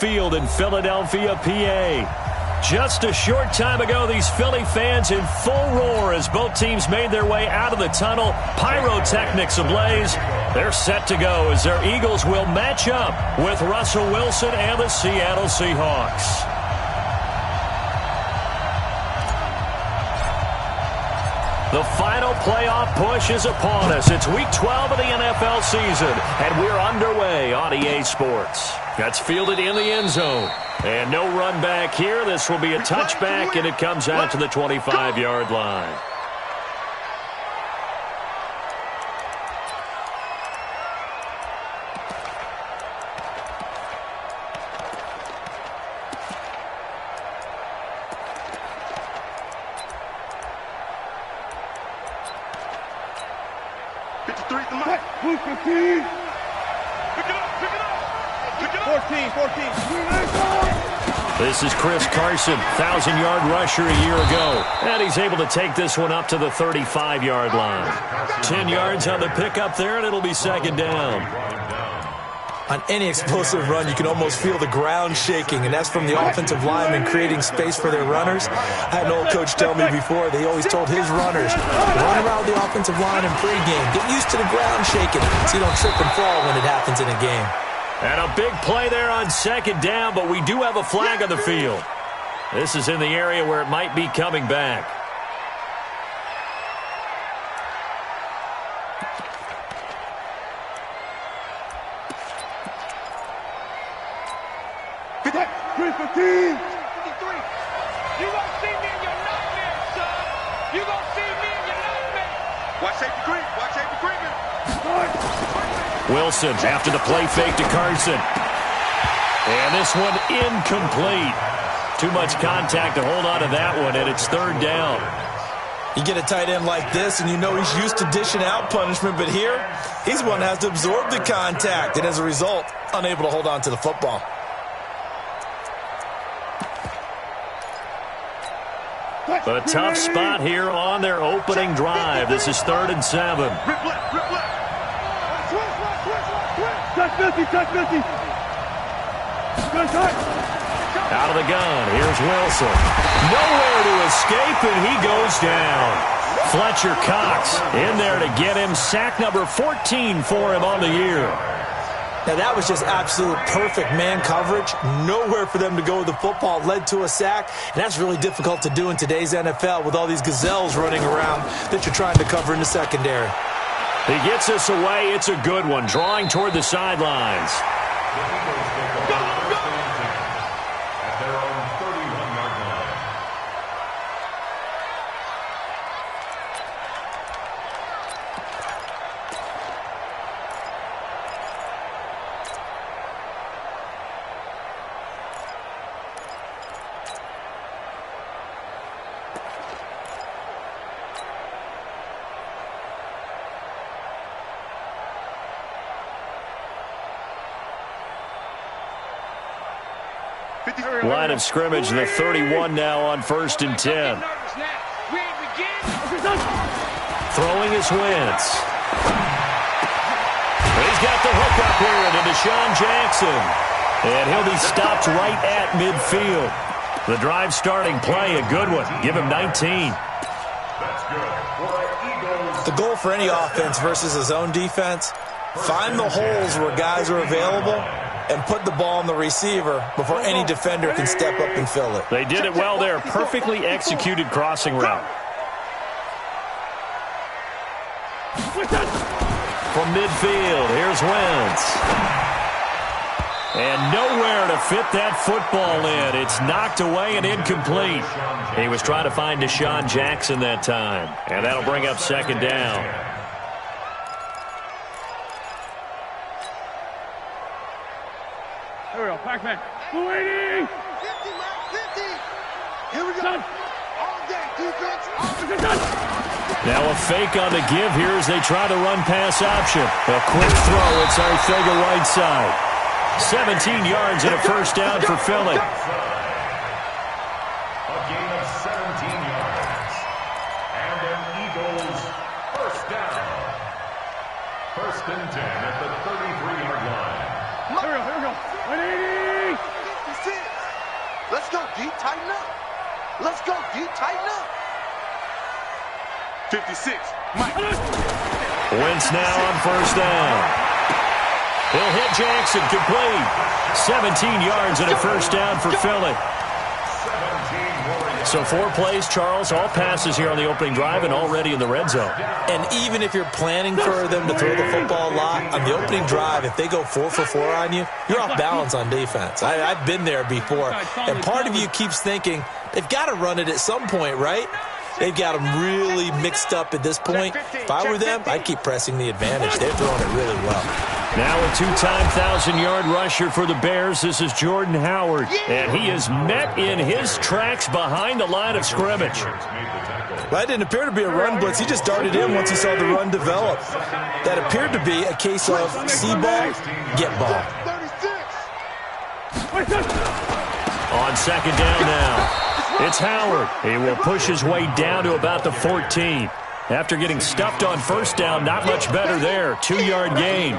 Field in Philadelphia, PA. Just a short time ago, these Philly fans in full roar as both teams made their way out of the tunnel. Pyrotechnics ablaze. They're set to go as their Eagles will match up with Russell Wilson and the Seattle Seahawks. The final playoff push is upon us. It's Week 12 of the NFL season, and we're underway on EA Sports. That's fielded in the end zone. And no run back here. This will be a touchback, and it comes out to the 25-yard line. This is Chris Carson, 1,000-yard rusher a year ago. And he's able to take this one up to the 35-yard line. 10 yards on the pickup there, and it'll be second down. On any explosive run, you can almost feel the ground shaking, and that's from the offensive linemen creating space for their runners. I had an old coach tell me before, they always told his runners, run around the offensive line in pregame. Get used to the ground shaking so you don't trip and fall when it happens in a game. And a big play there on second down, but we do have a flag on the field. This is in the area where it might be coming back. Wilson after the play fake to Carson. And this one incomplete. Too much contact to hold on to that one, and it's third down. You get a tight end like this, and you know he's used to dishing out punishment, but here, he's one that has to absorb the contact, and as a result, unable to hold on to the football. A tough spot here on their opening drive. This is 3rd and 7. Out of the gun, here's Wilson. Nowhere to escape, and he goes down. Fletcher Cox in there to get him. Sack number 14 for him on the year. Now, that was just absolute perfect man coverage. Nowhere for them to go with the football. Led to a sack, and that's really difficult to do in today's NFL with all these gazelles running around that you're trying to cover in the secondary. He gets us away. It's a good one, drawing toward the sidelines. Line of scrimmage, the 31 now on 1st and 10. Throwing his Wentz. He's got the hook up here into Deshaun Jackson. And he'll be stopped right at midfield. The drive starting play, a good one. Give him 19. The goal for any offense versus his own defense, find the holes where guys are available and put the ball on the receiver before any defender can step up and fill it. They did it well there. Perfectly executed crossing route. From midfield, here's Wentz. And nowhere to fit that football in. It's knocked away and incomplete. He was trying to find Deshaun Jackson that time. And that'll bring up second down. Here we go, Pac-Man. 280! 50, Here we go. All day, defense. Now a fake on the give here as they try the run-pass option. A quick throw. It's Arthega right side. 17 yards and a first down for Philly. A gain of 17 yards. And an Eagles first down. 1st and 10 at the 33-yard line. Here we go. 180! D. Tighten up. Let's go, D. Tighten up. 56. Mike. Wentz now on first down. He'll hit Jackson complete. 17 yards and a first down for Philly. So 4 plays, Charles, all passes here on the opening drive and already in the red zone. And even if you're planning for them to throw the football a lot, on the opening drive, if they go 4 for 4 on you, you're off balance on defense. I've been there before. And part of you keeps thinking, they've got to run it at some point, right? They've got them really mixed up at this point. If I were them, I'd keep pressing the advantage. They're throwing it really well. Now a 2-time 1,000-yard rusher for the Bears. This is Jordan Howard. And he is met in his tracks behind the line of scrimmage. That didn't appear to be a run blitz. He just darted in once he saw the run develop. That appeared to be a case of see ball, get ball. On second down now. It's Howard. He will push his way down to about the 14. After getting stuffed on first down, not much better there. 2-yard gain.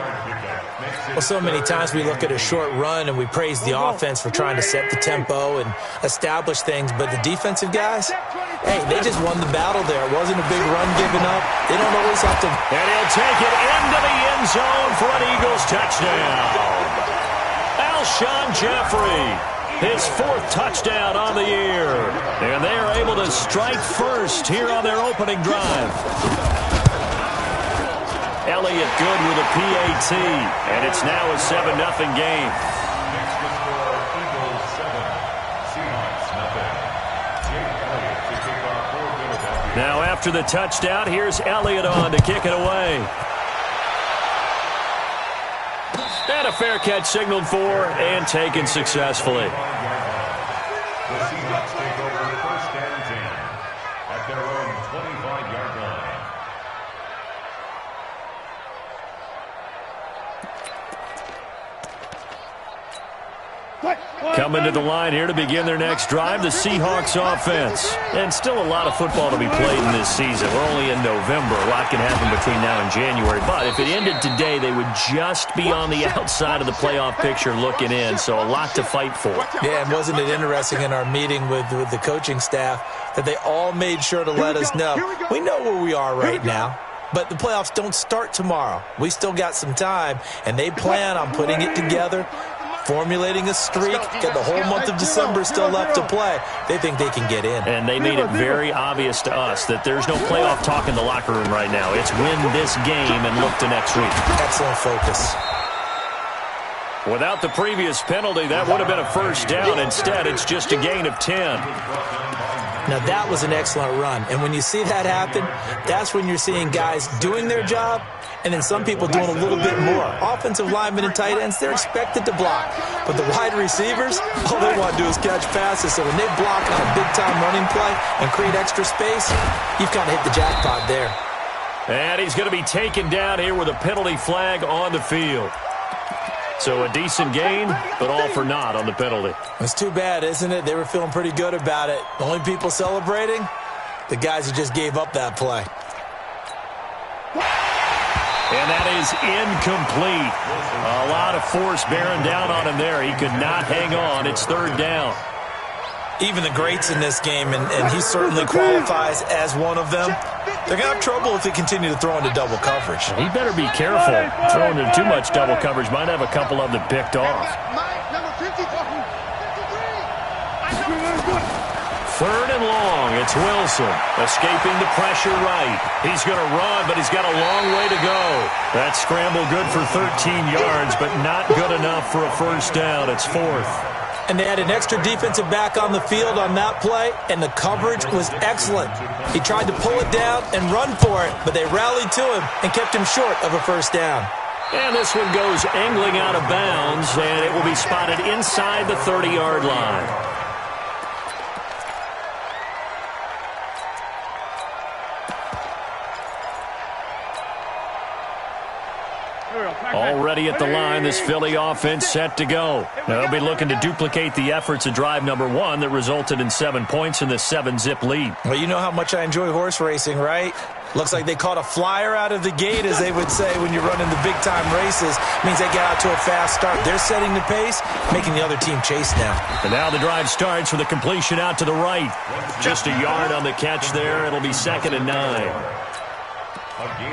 Well, so many times we look at a short run and we praise the offense for trying to set the tempo and establish things, but the defensive guys, hey, they just won the battle there. It wasn't a big run given up. They don't always have to. And he'll take it into the end zone for an Eagles touchdown. Alshon Jeffrey. His 4th touchdown on the year. And they are able to strike first here on their opening drive. Elliott good with a PAT. And it's now a 7-0 game. Now after the touchdown, here's Elliott on to kick it away. And a fair catch signaled for and taken successfully. The Seahawks take over 1st and 10 at their own 25-yard line. Coming to the line here to begin their next drive, the Seahawks offense. And still a lot of football to be played in this season. We're only in November. A lot can happen between now and January. But if it ended today, they would just be on the outside of the playoff picture looking in. So a lot to fight for. Yeah, and wasn't it interesting in our meeting with the coaching staff that they all made sure to let us know, we know where we are right now. But the playoffs don't start tomorrow. We still got some time, and they plan on putting it together, formulating a streak, got the whole month of December still left to play. They think they can get in. And they made it very obvious to us that there's no playoff talk in the locker room right now. It's win this game and look to next week. Excellent focus. Without the previous penalty, that would have been a first down. Instead, it's just a gain of 10. Now, that was an excellent run. And when you see that happen, that's when you're seeing guys doing their job and then some people doing a little bit more. Offensive linemen and tight ends, they're expected to block. But the wide receivers, all they want to do is catch passes. So when they block on a big-time running play and create extra space, you've kind of hit the jackpot there. And he's going to be taken down here with a penalty flag on the field. So a decent gain, but all for naught on the penalty. It's too bad, isn't it? They were feeling pretty good about it. The only people celebrating, the guys who just gave up that play. And that is incomplete. A lot of force bearing down on him there. He could not hang on. It's 3rd down. Even the greats in this game, and he certainly qualifies as one of them, they're going to have trouble if they continue to throw into double coverage. He better be careful. Throwing into too much double coverage might have a couple of them picked off. 3rd and long. It's Wilson escaping the pressure right. He's going to run, but he's got a long way to go. That scramble good for 13 yards, but not good enough for a first down. It's 4th. And they had an extra defensive back on the field on that play, and the coverage was excellent. He tried to pull it down and run for it, but they rallied to him and kept him short of a first down. And this one goes angling out of bounds, and it will be spotted inside the 30-yard line. Already at the line, this Philly offense set to go. They'll be looking to duplicate the efforts of drive number 1 that resulted in 7 points in the 7-zip lead. Well, you know how much I enjoy horse racing, right? Looks like they caught a flyer out of the gate, as they would say when you're running the big-time races. Means they get out to a fast start. They're setting the pace, making the other team chase now. And now the drive starts with a completion out to the right. Just a yard on the catch there. It'll be 2nd and 9.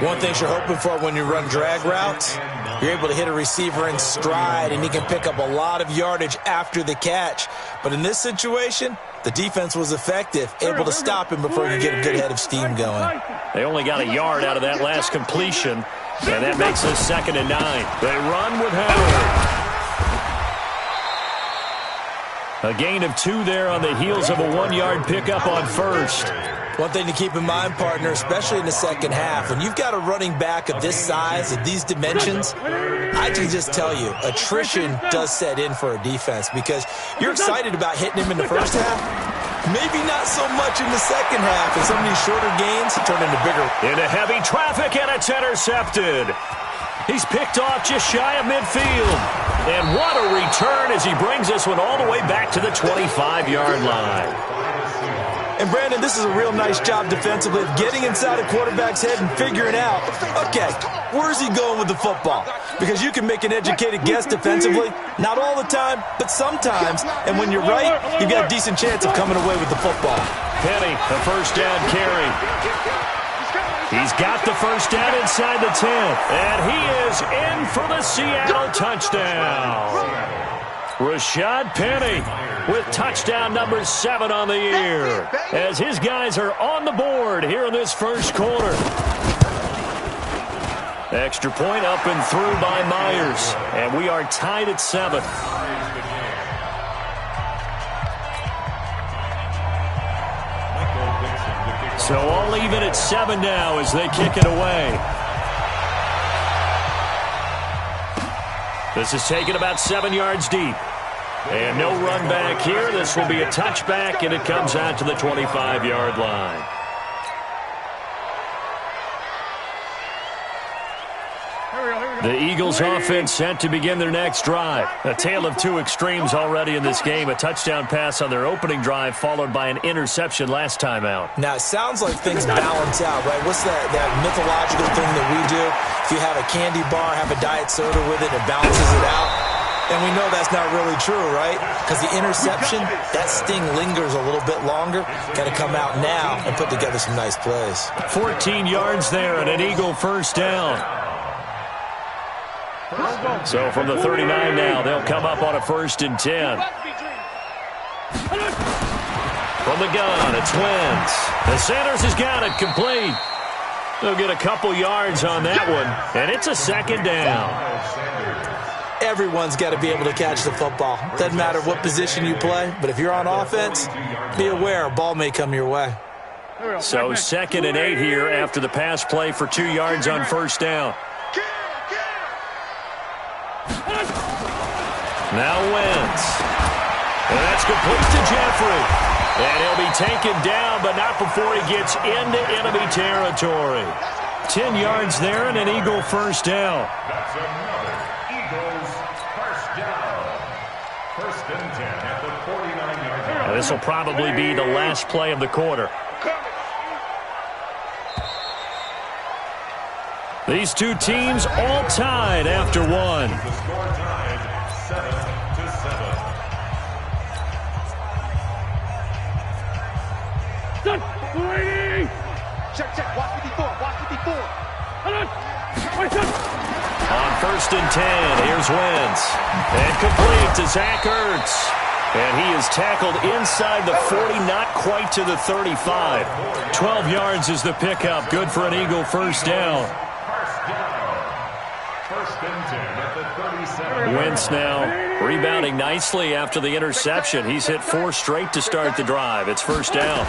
One thing you're hoping for when you run drag routes, you're able to hit a receiver in stride, and he can pick up a lot of yardage after the catch. But in this situation, the defense was effective, able to stop him before he could get a good head of steam going. They only got a yard out of that last completion, and that makes us 2nd and 9. They run with Howard. A gain of 2 there on the heels of a 1-yard pickup on first. One thing to keep in mind, partner, especially in the second half, when you've got a running back of this size, of these dimensions, I can just tell you, attrition does set in for a defense because you're excited about hitting him in the first half. Maybe not so much in the second half, and some of these shorter gains turn into bigger. Into heavy traffic, and it's intercepted. He's picked off just shy of midfield. And what a return as he brings this one all the way back to the 25-yard line. And, Brandon, this is a real nice job defensively of getting inside a quarterback's head and figuring out, okay, where's he going with the football? Because you can make an educated guess defensively, not all the time, but sometimes. And when you're right, you've got a decent chance of coming away with the football. Penny, the first down carry. He's got the first down inside the 10. And he is in for the Seattle touchdown. Rashad Penny with touchdown number 7 on the year as his guys are on the board here in this first quarter. Extra point up and through by Myers, and we are tied at 7. So all even at 7 now as they kick it away. This is taken about 7 yards deep. And no run back here. This will be a touchback, and it comes out to the 25-yard line. The Eagles offense set to begin their next drive. A tale of 2 extremes already in this game. A touchdown pass on their opening drive followed by an interception last time out. Now, it sounds like things balance out, right? What's that mythological thing that we do? If you have a candy bar, have a diet soda with it, it balances it out. And we know that's not really true, right? Because the interception, that sting lingers a little bit longer. Got to come out now and put together some nice plays. 14 yards there and an Eagle first down. So from the 39 now, they'll come up on a 1st and 10. From the gun, it's Wentz. The Sanders has got it complete. They'll get a couple yards on that one, and it's a 2nd down. Everyone's got to be able to catch the football. Doesn't matter what position you play, but if you're on offense, be aware a ball may come your way. So 2nd and 8 here after the pass play for 2 yards on first down. Now Wentz. And that's complete to Jeffrey. And he'll be taken down, but not before he gets into enemy territory. 10 yards there and an Eagle first down. That's another Eagles first down. 1st and 10 at the 49-yard line. This will probably be the last play of the quarter. These two teams all tied after 1. The score tied 7-7. Check, check. Watch 54. Watch 54. On 1st and 10, here's Wentz. And complete to Zach Ertz. And he is tackled inside the 40, not quite to the 35. 12 yards is the pickup. Good for an Eagle first down. Wentz now rebounding nicely after the interception. He's hit 4 straight to start the drive. It's first down.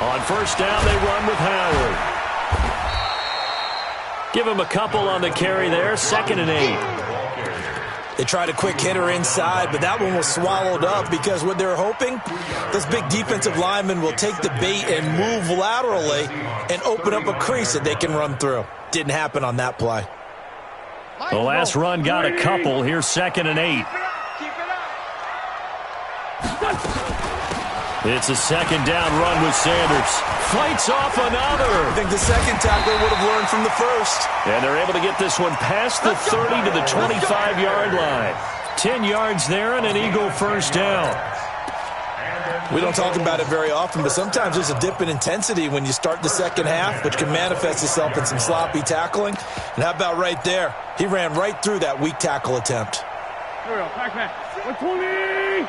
On first down, they run with Howard. Give him a couple on the carry there. 2nd and 8. They tried a quick hitter inside, but that one was swallowed up because what they're hoping, this big defensive lineman will take the bait and move laterally and open up a crease that they can run through. Didn't happen on that play. The last run got a couple. Here's 2nd and 8. It's a second down run with Sanders. Fights off another. I think the second tackler would have learned from the first. And they're able to get this one past the 30 to the 25-yard line. 10 yards there and an Eagle first down. We don't talk about it very often, but sometimes there's a dip in intensity when you start the second half, which can manifest itself in some sloppy tackling. And how about right there? He ran right through that weak tackle attempt. Here we go. Back. 120.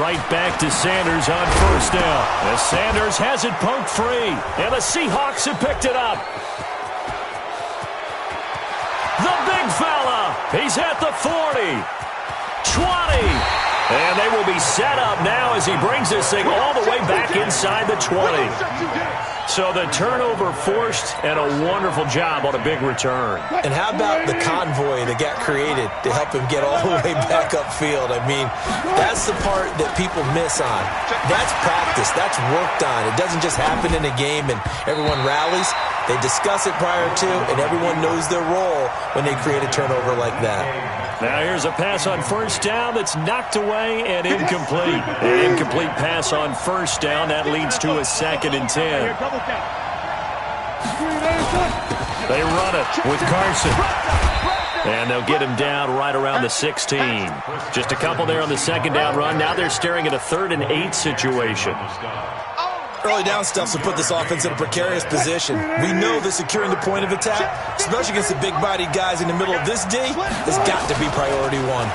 Right back to Sanders on first down. As Sanders has it poked free. And the Seahawks have picked it up. The big fella. He's at the 40. 20. And they will be set up now as he brings this thing all the way back inside the 20. So the turnover forced and a wonderful job on a big return. And how about the convoy that got created to help him get all the way back upfield? I mean, that's the part that people miss on. That's practice. That's worked on. It doesn't just happen in a game and everyone rallies. They discuss it prior to, and everyone knows their role when they create a turnover like that. Now here's a pass on first down that's knocked away and incomplete. An incomplete pass on first down. That leads to a 2nd and 10. They run it with Carson. And they'll get him down right around the 16. Just a couple there on the second down run. Now they're staring at a 3rd and 8 situation. Early down stuff will put this offense in a precarious position. We know that securing the point of attack, especially against the big-bodied guys in the middle of this D, has got to be priority one.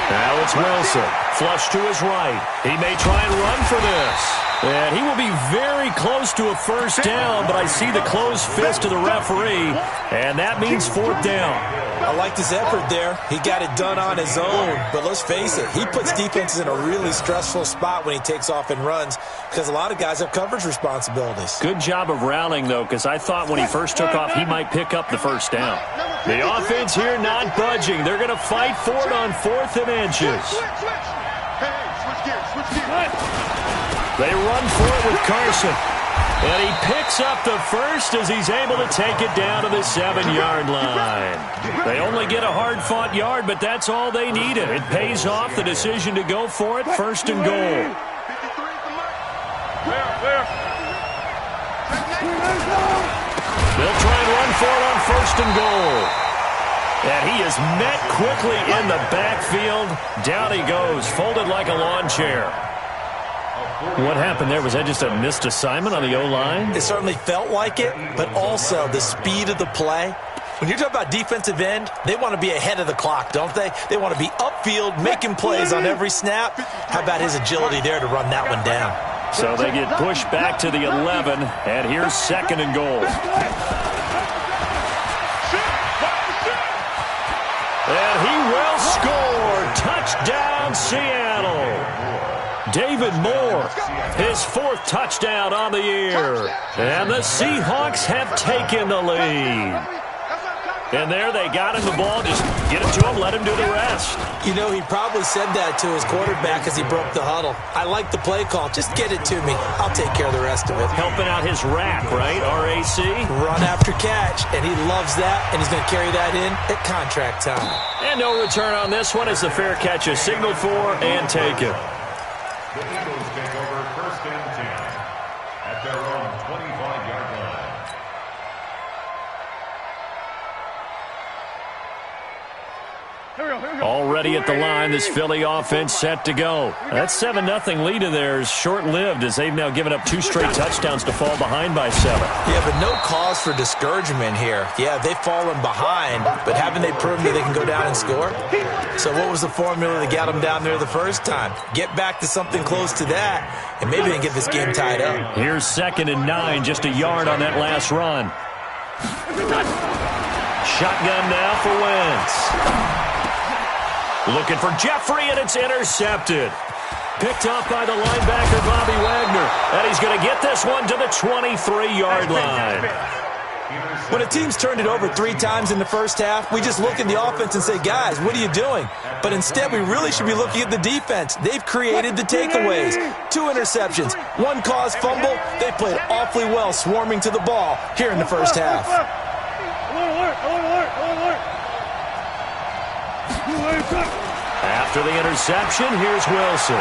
Now it's Wilson. Flush to his right. He may try and run for this. And he will be very close to a first down, but I see the closed fist of the referee, and that means 4th down. I liked his effort there. He got it done on his own. But let's face it, he puts defenses in a really stressful spot when he takes off and runs because a lot of guys have coverage responsibilities. Good job of rallying, though, because I thought when he first took off, he might pick up the first down. The offense here not budging. They're going to fight for it on 4th and inches. They run for it with Carson. And he picks up the first as he's able to take it down to the 7-yard line. They only get a hard-fought yard, but that's all they needed. It pays off the decision to go for it, 1st and goal. They'll try and run for it on 1st and goal. And he is met quickly in the backfield. Down he goes, folded like a lawn chair. What happened there? Was that just a missed assignment on the O-line? It certainly felt like it, but also the speed of the play. When you're talking about defensive end, they want to be ahead of the clock, don't they? They want to be upfield, making plays on every snap. How about his agility there to run that one down? So they get pushed back to the 11, and here's 2nd and goal. And he will score. Touchdown, Seattle. David Moore, his 4th touchdown on the year. And the Seahawks have taken the lead. And there they got him the ball. Just get it to him, let him do the rest. You know, he probably said that to his quarterback as he broke the huddle. I like the play call. Just get it to me. I'll take care of the rest of it. Helping out his rack, right? RAC? Run after catch, and he loves that, and he's going to carry that in at contract time. And no return on this one as the fair catch is signaled for and taken. The Eagles take over 1st and 10 at their own 25-yard line. Already at the line, this Philly offense set to go. That 7-0 lead of theirs short-lived as they've now given up 2 straight touchdowns to fall behind by 7. Yeah, but no cause for discouragement here. Yeah, they've fallen behind, but haven't they proven that they can go down and score? So what was the formula that got them down there the first time? Get back to something close to that, and maybe they can get this game tied up. Here's 2nd and 9, just a yard on that last run. Shotgun now for Wentz. Looking for Jeffrey, and it's intercepted. Picked up by the linebacker, Bobby Wagner. And he's going to get this one to the 23-yard line. When a team's turned it over 3 times in the first half, we just look at the offense and say, guys, what are you doing? But instead, we really should be looking at the defense. They've created the takeaways. 2 interceptions, 1 caused fumble. They played awfully well swarming to the ball here in the first half. After the interception, here's Wilson.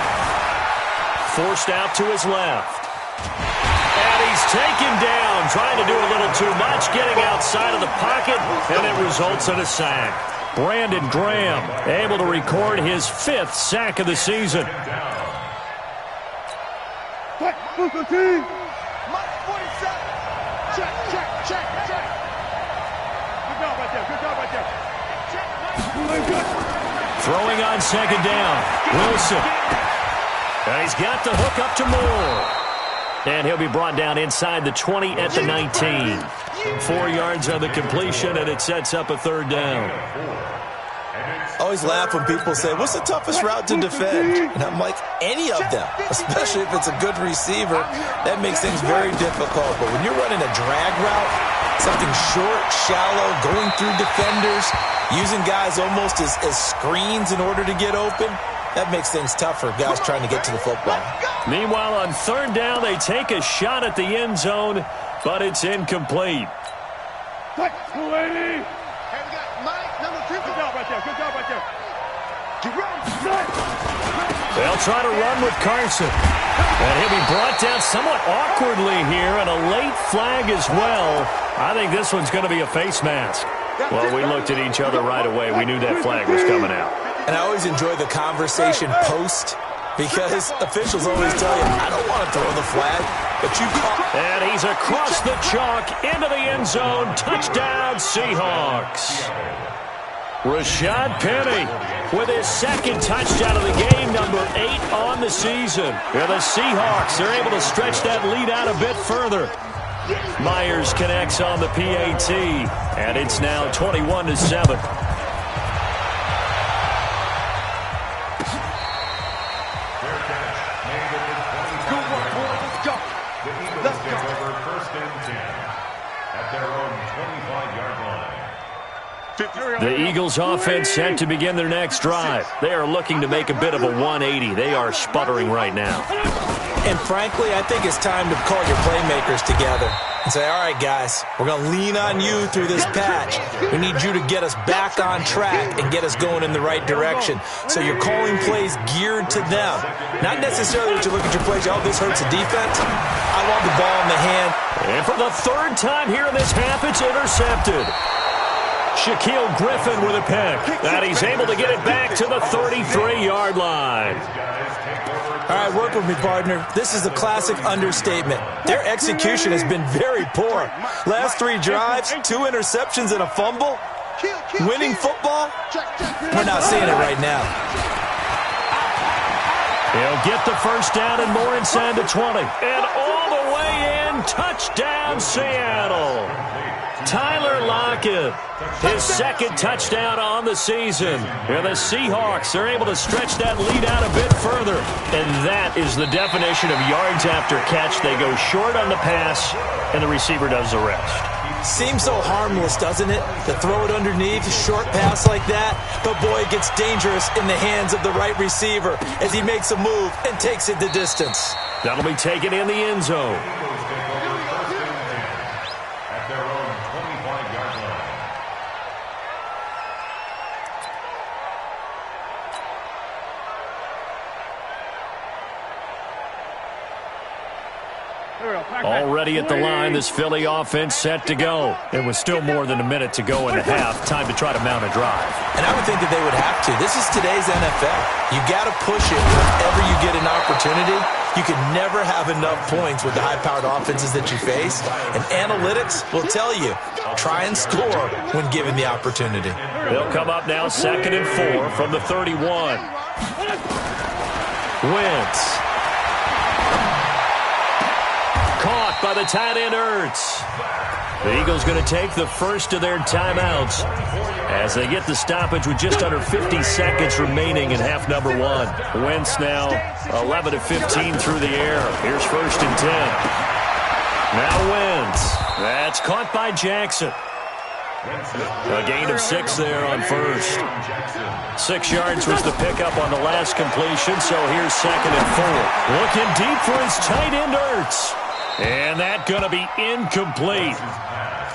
Forced out to his left. And he's taken down, trying to do a little too much, getting outside of the pocket, and it results in a sack. Brandon Graham able to record his 5th sack of the season. Check, team. Mike 47. Check. Good job right there. Check. Throwing on second down. Wilson. And he's got the hook up to Moore. And he'll be brought down inside the 20 at the 19. 4 yards on the completion, and it sets up a 3rd down. I always laugh when people say, what's the toughest route to defend? And I'm like, any of them, especially if it's a good receiver. That makes things very difficult. But when you're running a drag route, something short, shallow, going through defenders, using guys almost as screens in order to get open, that makes things tough for guys trying to get to the football. Meanwhile, on 3rd down, they take a shot at the end zone, but it's incomplete. Check, 280. Hey, we got Mike, number 2. Good job right there. They'll try to run with Carson. And he'll be brought down somewhat awkwardly here, and a late flag as well. I think this one's going to be a face mask. Well, we looked at each other right away. We knew that flag was coming out. And I always enjoy the conversation post, because officials always tell you, I don't want to throw the flag, but you call. And he's across the chalk into the end zone. Touchdown, Seahawks. Rashad Penny with his 2nd touchdown of the game, number 8 on the season. And the Seahawks are able to stretch that lead out a bit further. Myers connects on the PAT, and it's now 21-7. Let's go. Over 1st and 10 at their own 25-yard line. The Eagles offense set to begin their next drive. They are looking to make a bit of a 180. They are sputtering right now. And frankly, I think it's time to call your playmakers together and say, all right, guys, we're going to lean on you through this patch. We need you to get us back on track and get us going in the right direction. So you're calling plays geared to them. Not necessarily that you look at your plays, oh, this hurts the defense. I want the ball in the hand. And for the 3rd time here in this half, it's intercepted. Shaquille Griffin with a pick. And he's able to get it back to the 33-yard line. All right, work with me, partner. This is a classic understatement. Their execution has been very poor. Last 3 drives, 2 interceptions and a fumble. Winning football? We're not seeing it right now. He'll get the 1st down and more inside the 20. And all the way in, touchdown, Seattle. Tyler Lockett, his 2nd touchdown on the season. And the Seahawks are able to stretch that lead out a bit further. And that is the definition of yards after catch. They go short on the pass, and the receiver does the rest. Seems so harmless, doesn't it? To throw it underneath, a short pass like that. But boy, it gets dangerous in the hands of the right receiver as he makes a move and takes it the distance. That'll be taken in the end zone. Already at the line, this Philly offense set to go. It was still more than a minute to go in the half. Time to try to mount a drive. And I would think that they would have to. This is today's NFL. You got to push it whenever you get an opportunity. You can never have enough points with the high-powered offenses that you face. And analytics will tell you, try and score when given the opportunity. They'll come up now 2nd and 4 from the 31. Wentz. Caught by the tight end Ertz. The Eagles going to take the first of their timeouts as they get the stoppage with just under 50 seconds remaining in half number 1. Wentz now 11 of 15 through the air. Here's 1st and 10. Now Wentz. That's caught by Jackson. A gain of 6 there on 1st. 6 yards was the pickup on the last completion, so here's 2nd and 4. Looking deep for his tight end Ertz. And that going to be incomplete.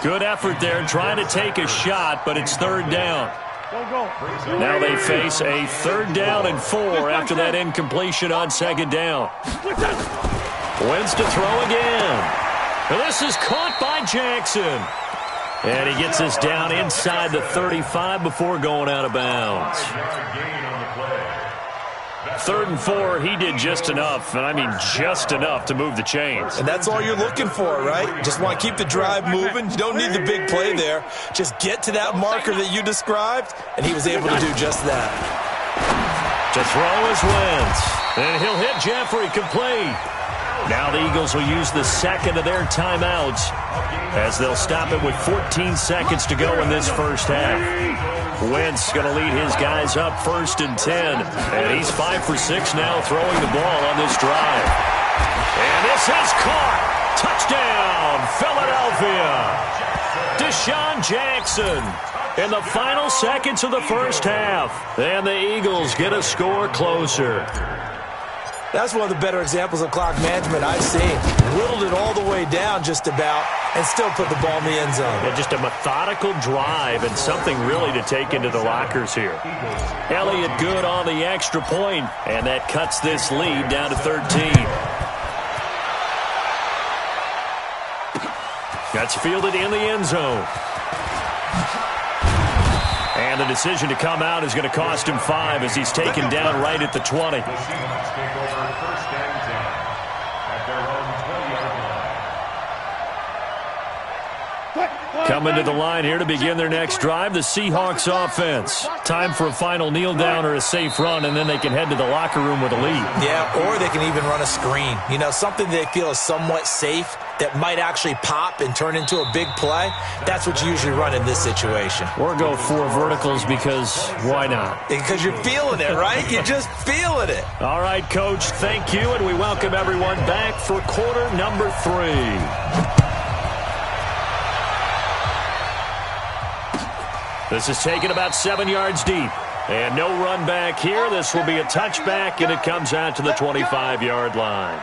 Good effort there trying to take a shot, but it's 3rd down. Now they face a 3rd down and 4 after that incompletion on 2nd down. Wentz to throw again. And this is caught by Jackson. And he gets this down inside the 35 before going out of bounds. 3rd and 4, he did just enough, and I mean just enough to move the chains. And that's all you're looking for, right? Just want to keep the drive moving. You don't need the big play there. Just get to that marker that you described, and he was able to do just that. To throw is Wentz, and he'll hit Jeffrey complete. Now the Eagles will use the 2nd of their timeouts as they'll stop it with 14 seconds to go in this first half. Wentz going to lead his guys up 1st and 10. And he's 5 for 6 now throwing the ball on this drive. And this is caught. Touchdown, Philadelphia. Deshaun Jackson in the final seconds of the first half. And the Eagles get a score closer. That's one of the better examples of clock management I've seen. Whittled it all the way down just about and still put the ball in the end zone. Yeah, just a methodical drive and something really to take into the lockers here. Elliott good on the extra point, and that cuts this lead down to 13. That's fielded in the end zone. And the decision to come out is going to cost him 5 as he's taken down right at the 20. Coming to the line here to begin their next drive, the Seahawks offense. Time for a final kneel down or a safe run, and then they can head to the locker room with a lead. Yeah, or they can even run a screen. You know, something they feel is somewhat safe that might actually pop and turn into a big play. That's what you usually run in this situation. Or go 4 verticals because why not? Because you're feeling it, right? You're just feeling it. All right, Coach, thank you, and we welcome everyone back for quarter number 3. This is taken about 7 yards deep. And no run back here. This will be a touchback, and it comes out to the 25-yard line.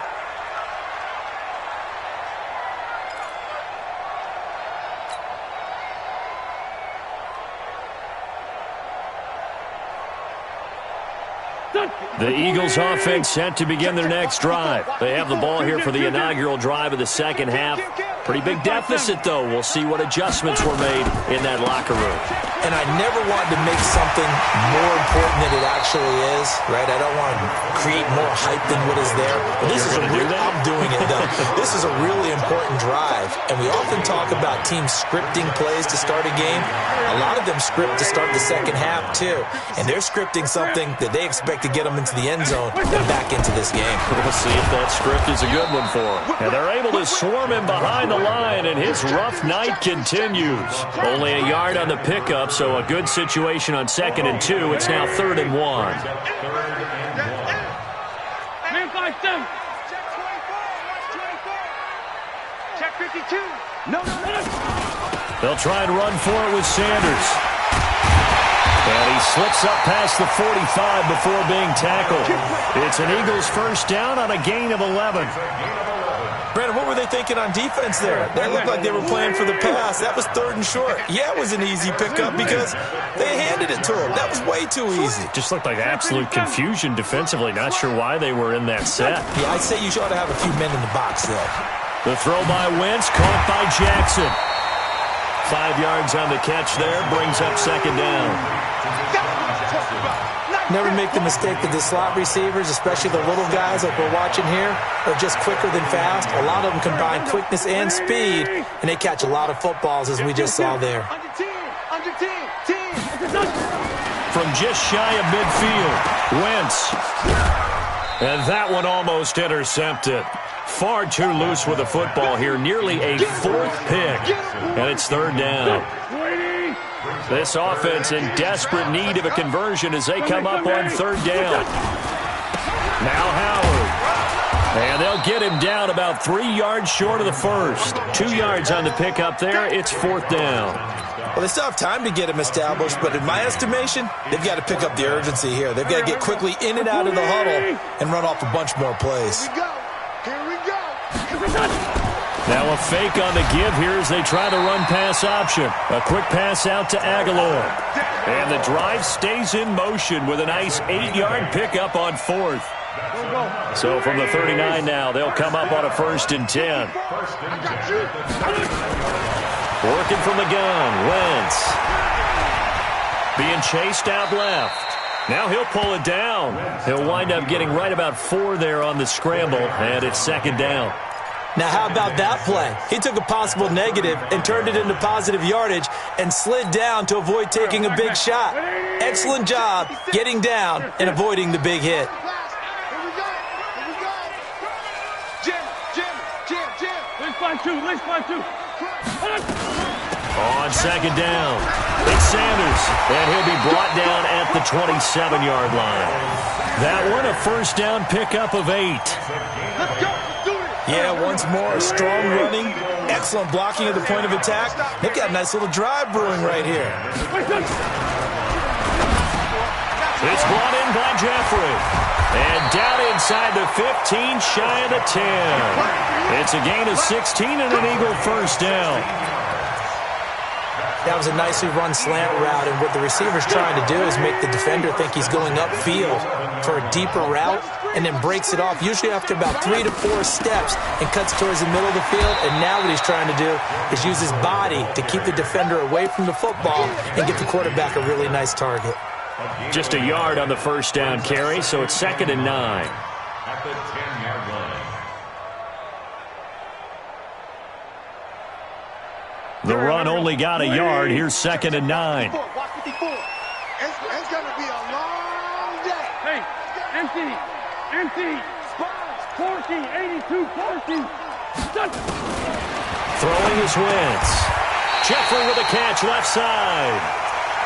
The Eagles offense set to begin their next drive. They have the ball here for the inaugural drive of the second half. Pretty big deficit, though. We'll see what adjustments were made in that locker room. And I never wanted to make something more important than it actually is, right? I don't want to create more hype than what is there. But this is a real, I'm doing it, though. This is a really important drive. And we often talk about teams scripting plays to start a game. A lot of them script to start the second half, too. And they're scripting something that they expect to get them into the end zone and back into this game. We'll see if that script is a good one for him. And they're able to swarm him behind the line, and his rough night continues. Only a yard on the pickup, so a good situation on 2nd and 2. It's now 3rd and 1. Check 52. No. They'll try and run for it with Sanders. And he slips up past the 45 before being tackled. It's an Eagles first down on a gain of 11. Brandon, what were they thinking on defense there? That looked like they were playing for the pass. That was 3rd and short. Yeah, it was an easy pickup because they handed it to him. That was way too easy. Just looked like absolute confusion defensively. Not sure why they were in that set. Yeah, I'd say you ought to have a few men in the box, though. The throw by Wentz, caught by Jackson. 5 yards on the catch there, brings up 2nd down. Never make the mistake that the slot receivers, especially the little guys like we're watching here, are just quicker than fast. A lot of them combine quickness and speed, and they catch a lot of footballs, as we just saw there. From just shy of midfield, Wentz. And that one almost intercepted. Far too loose with the football here. Nearly a 4th pick. And it's 3rd down. This offense in desperate need of a conversion as they come up on 3rd down. Now Howard. And they'll get him down about 3 yards short of the first. 2 yards on the pickup there. It's 4th down. Well, they still have time to get him established, but in my estimation, they've got to pick up the urgency here. They've got to get quickly in and out of the huddle and run off a bunch more plays. Here we go. Now a fake on the give here as they try to run pass option. A quick pass out to Aguilar. And the drive stays in motion with a nice 8-yard pickup on 4th. So from the 39 now, they'll come up on a 1st and 10. Working from the gun, Wentz. Being chased out left. Now he'll pull it down. He'll wind up getting right about 4 there on the scramble, and it's 2nd down. Now, how about that play? He took a possible negative and turned it into positive yardage and slid down to avoid taking a big shot. Excellent job getting down and avoiding the big hit. Let's find two. On 2nd down, it's Sanders, and he'll be brought down at the 27-yard line. That one, a 1st down pickup of 8. Yeah, once more, strong running, excellent blocking at the point of attack. They've got a nice little drive brewing right here. It's brought in by Jeffrey. And down inside the 15, shy of the 10. It's a gain of 16 and an Eagle 1st down. That was a nicely run slant route, and what the receiver's trying to do is make the defender think he's going upfield for a deeper route, and then breaks it off, usually after about 3 to 4 steps, and cuts towards the middle of the field. And now what he's trying to do is use his body to keep the defender away from the football and get the quarterback a really nice target. Just a yard on the 1st down carry, so it's 2nd and 9. At the 10-yard line. The run only got a yard. Here's 2nd and 9. It's going to be a long day. Hey, empty. Spot. 82, 40. Throwing his Wentz. Jeffrey with a catch left side.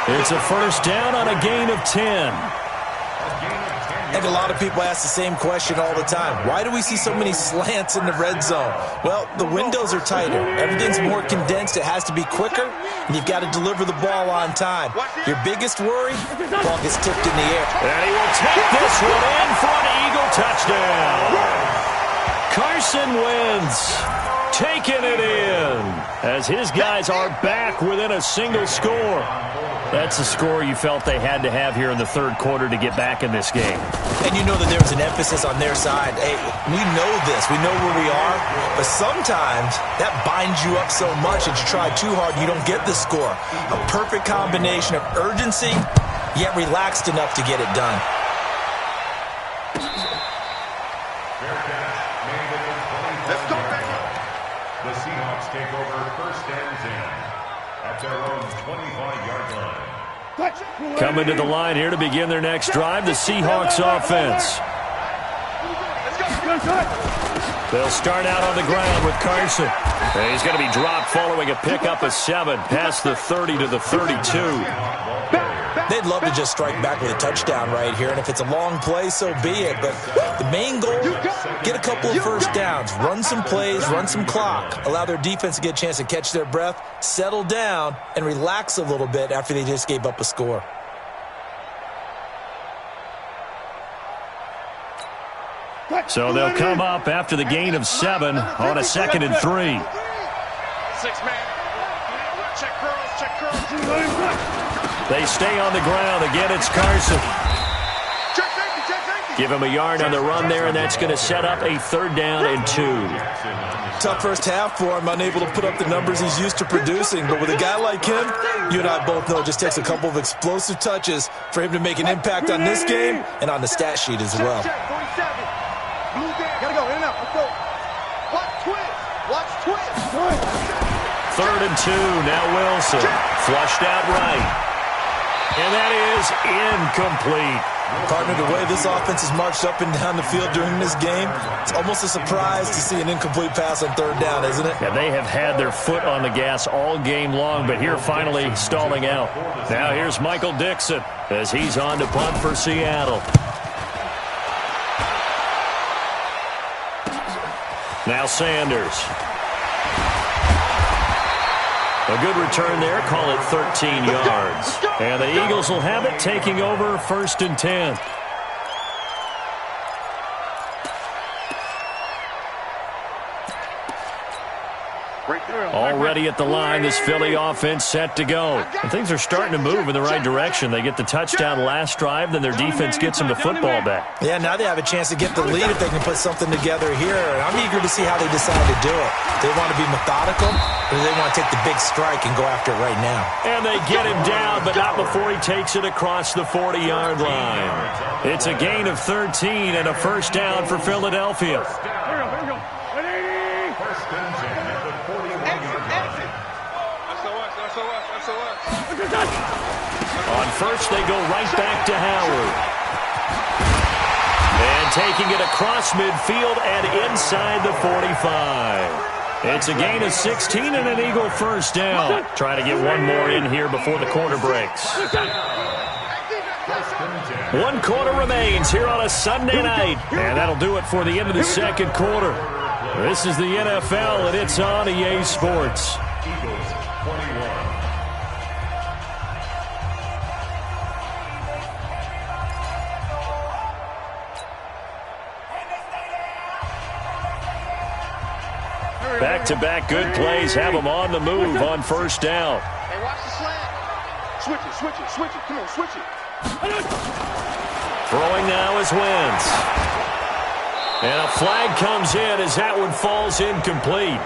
It's a 1st down on a gain of 10. I think a lot of people ask the same question all the time. Why do we see so many slants in the red zone? Well, the windows are tighter. Everything's more condensed. It has to be quicker, and you've got to deliver the ball on time. Your biggest worry, the ball gets tipped in the air. And he will take this one in for an Eagle touchdown. Carson Wentz taking it in as his guys are back within a single score. That's a score you felt they had to have here in the 3rd quarter to get back in this game. And you know that there was an emphasis on their side. Hey, we know this. We know where we are. But sometimes that binds you up so much that you try too hard and you don't get the score. A perfect combination of urgency, yet relaxed enough to get it done. Let's go, baby. The Seahawks take over 1st and 10 at their own 25-yard line. Coming to the line here to begin their next drive, the Seahawks offense. They'll start out on the ground with Carson. And he's going to be dropped following a pickup of 7 past the 30 to the 32. They'd love to just strike back with a touchdown right here, and if it's a long play, so be it. But the main goal, get a couple of 1st downs, run some plays, run some clock, allow their defense to get a chance to catch their breath, settle down, and relax a little bit after they just gave up a score. So they'll come up after the gain of 7 on a 2nd and 3. 6-man. Check curls. They stay on the ground. Again, it's Carson. Check safety. Give him a yard on the run there, and that's going to set up a 3rd down and 2. Tough first half for him, unable to put up the numbers he's used to producing. But with a guy like him, you and I both know it just takes a couple of explosive touches for him to make an impact on this game and on the stat sheet as well. Check, 47. Blue down. Gotta go, in and out. Let's go. Watch twist. 3rd and 2. Now Wilson. Flushed out right. And that is incomplete. Partner, the way this offense has marched up and down the field during this game, it's almost a surprise to see an incomplete pass on 3rd down, isn't it? Yeah, they have had their foot on the gas all game long, but here finally stalling out. Now here's Michael Dixon as he's on to punt for Seattle. Now Sanders. A good return there, call it 13 yards. And the Eagles will have it, taking over 1st and 10. ready at the line. This Philly offense set to go. And things are starting to move in the right direction. They get the touchdown last drive, then their defense gets them the football back. Yeah, now they have a chance to get the lead if they can put something together here. I'm eager to see how they decide to do it. Do they want to be methodical, or do they want to take the big strike and go after it right now? And they get him down, but not before he takes it across the 40-yard line. It's a gain of 13 and a first down for Philadelphia. Here we go. First and 10 at the 41-yard line. On first, they go right back to Howard. And taking it across midfield and inside the 45. It's a gain of 16 and an Eagle first down. Try to get one more in here before the quarter breaks. 1 quarter remains here on a Sunday night. And that'll do it for the end of the second quarter. This is the NFL, and it's on EA Sports. Eagles 21. Back-to-back good plays have them on the move on first down. Hey, watch the slant. Switch it. Come on, switch it. Throwing now is Wentz. And a flag comes in as that one falls incomplete.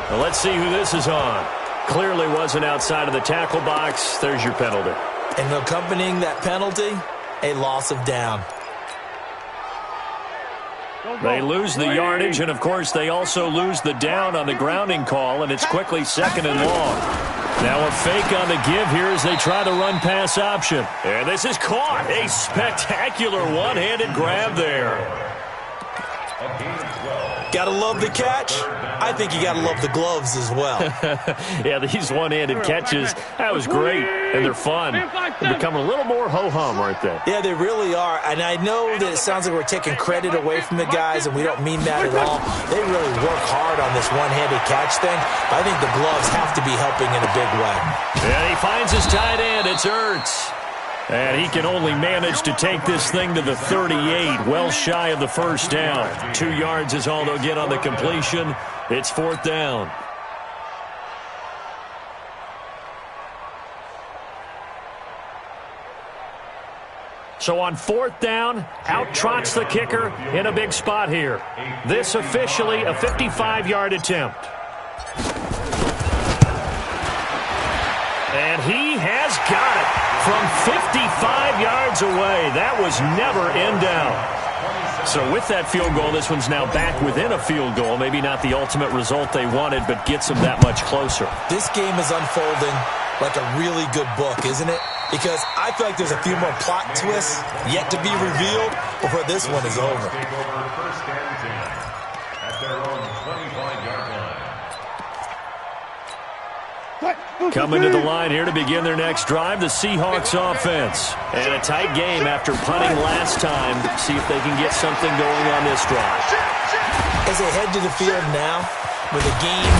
Well, let's see who this is on. Clearly wasn't outside of the tackle box. There's your penalty. And accompanying that penalty, a loss of down. They lose the yardage, and, of course, they also lose the down on the grounding call, and it's quickly second and long. Now a fake on the give here as they try the run-pass option. And this is caught. A spectacular one-handed grab there. Gotta love the catch. I think you gotta love the gloves as well. Yeah, these one-handed catches, that was great, and they're fun. They're becoming a little more ho-hum, aren't they? Yeah, they really are, and I know that it sounds like we're taking credit away from the guys, and we don't mean that at all. They really work hard on this one-handed catch thing, but I think the gloves have to be helping in a big way. Yeah, he finds his tight end. It's Ertz. And he can only manage to take this thing to the 38, well shy of the first down. 2 yards is all they'll get on the completion. It's fourth down. So on fourth down, out trots the kicker in a big spot here. This officially a 55-yard attempt. And he has got it from 55 yards away. That was never in doubt. So with that field goal, this one's now back within a field goal. Maybe not the ultimate result they wanted, but gets them that much closer. This game is unfolding like a really good book, isn't it? Because I feel like there's a few more plot twists yet to be revealed before this one is over. First and 10 at their own 25-yard line. Coming to the line here to begin their next drive, the Seahawks offense. And a tight game after punting last time. See if they can get something going on this drive. As they head to the field now, with a game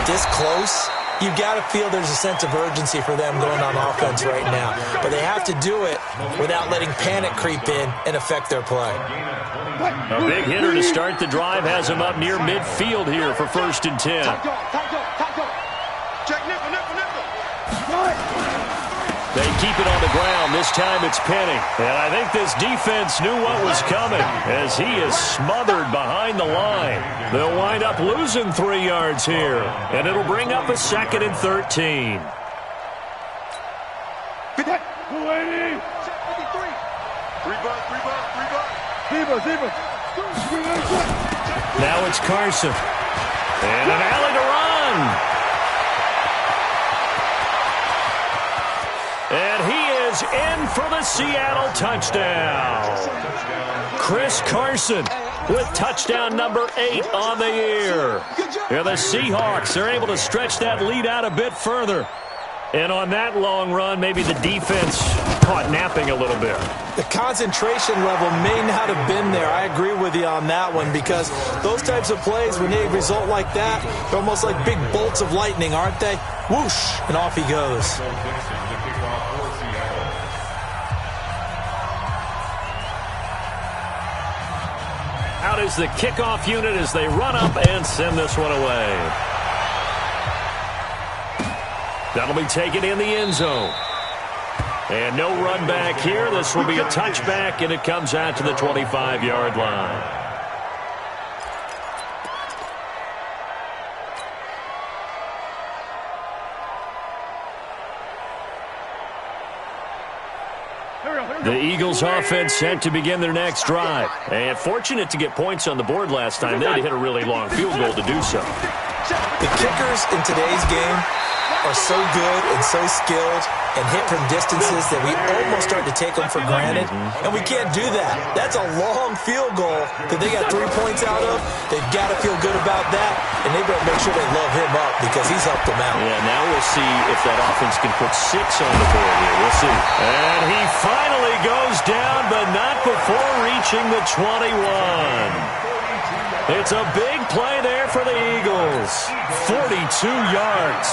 this close, you've got to feel there's a sense of urgency for them going on offense right now. But they have to do it without letting panic creep in and affect their play. A big hitter to start the drive has him up near midfield here for first and 10. They keep it on the ground. This time it's Penny. And I think this defense knew what was coming as he is smothered behind the line. They'll wind up losing 3 yards here. And it'll bring up a second and 13. Now it's Carson. And an alley to run. And he is in for the Seattle touchdown. Chris Carson with touchdown number 8 on the year. Yeah, the Seahawks are able to stretch that lead out a bit further. And on that long run, maybe the defense caught napping a little bit. The concentration level may not have been there. I agree with you on that one because those types of plays, when they result like that, they're almost like big bolts of lightning, aren't they? Whoosh, and off he goes. Out is the kickoff unit as they run up and send this one away. That'll be taken in the end zone. And no run back here. This will be a touchback, and it comes out to the 25-yard line. The Eagles offense set to begin their next drive. And fortunate to get points on the board last time. They had to hit a really long field goal to do so. The kickers in today's game are so good and so skilled and hit from distances that we almost start to take them for granted. And we can't do that. That's a long field goal that they got 3 points out of. They've got to feel good about that, and they better make sure they love him up because he's helped them out. Yeah, now we'll see if that offense can put 6 on the board here. We'll see. And he finally goes down, but not before reaching the 21. It's a big play there for the Eagles. 42 yards.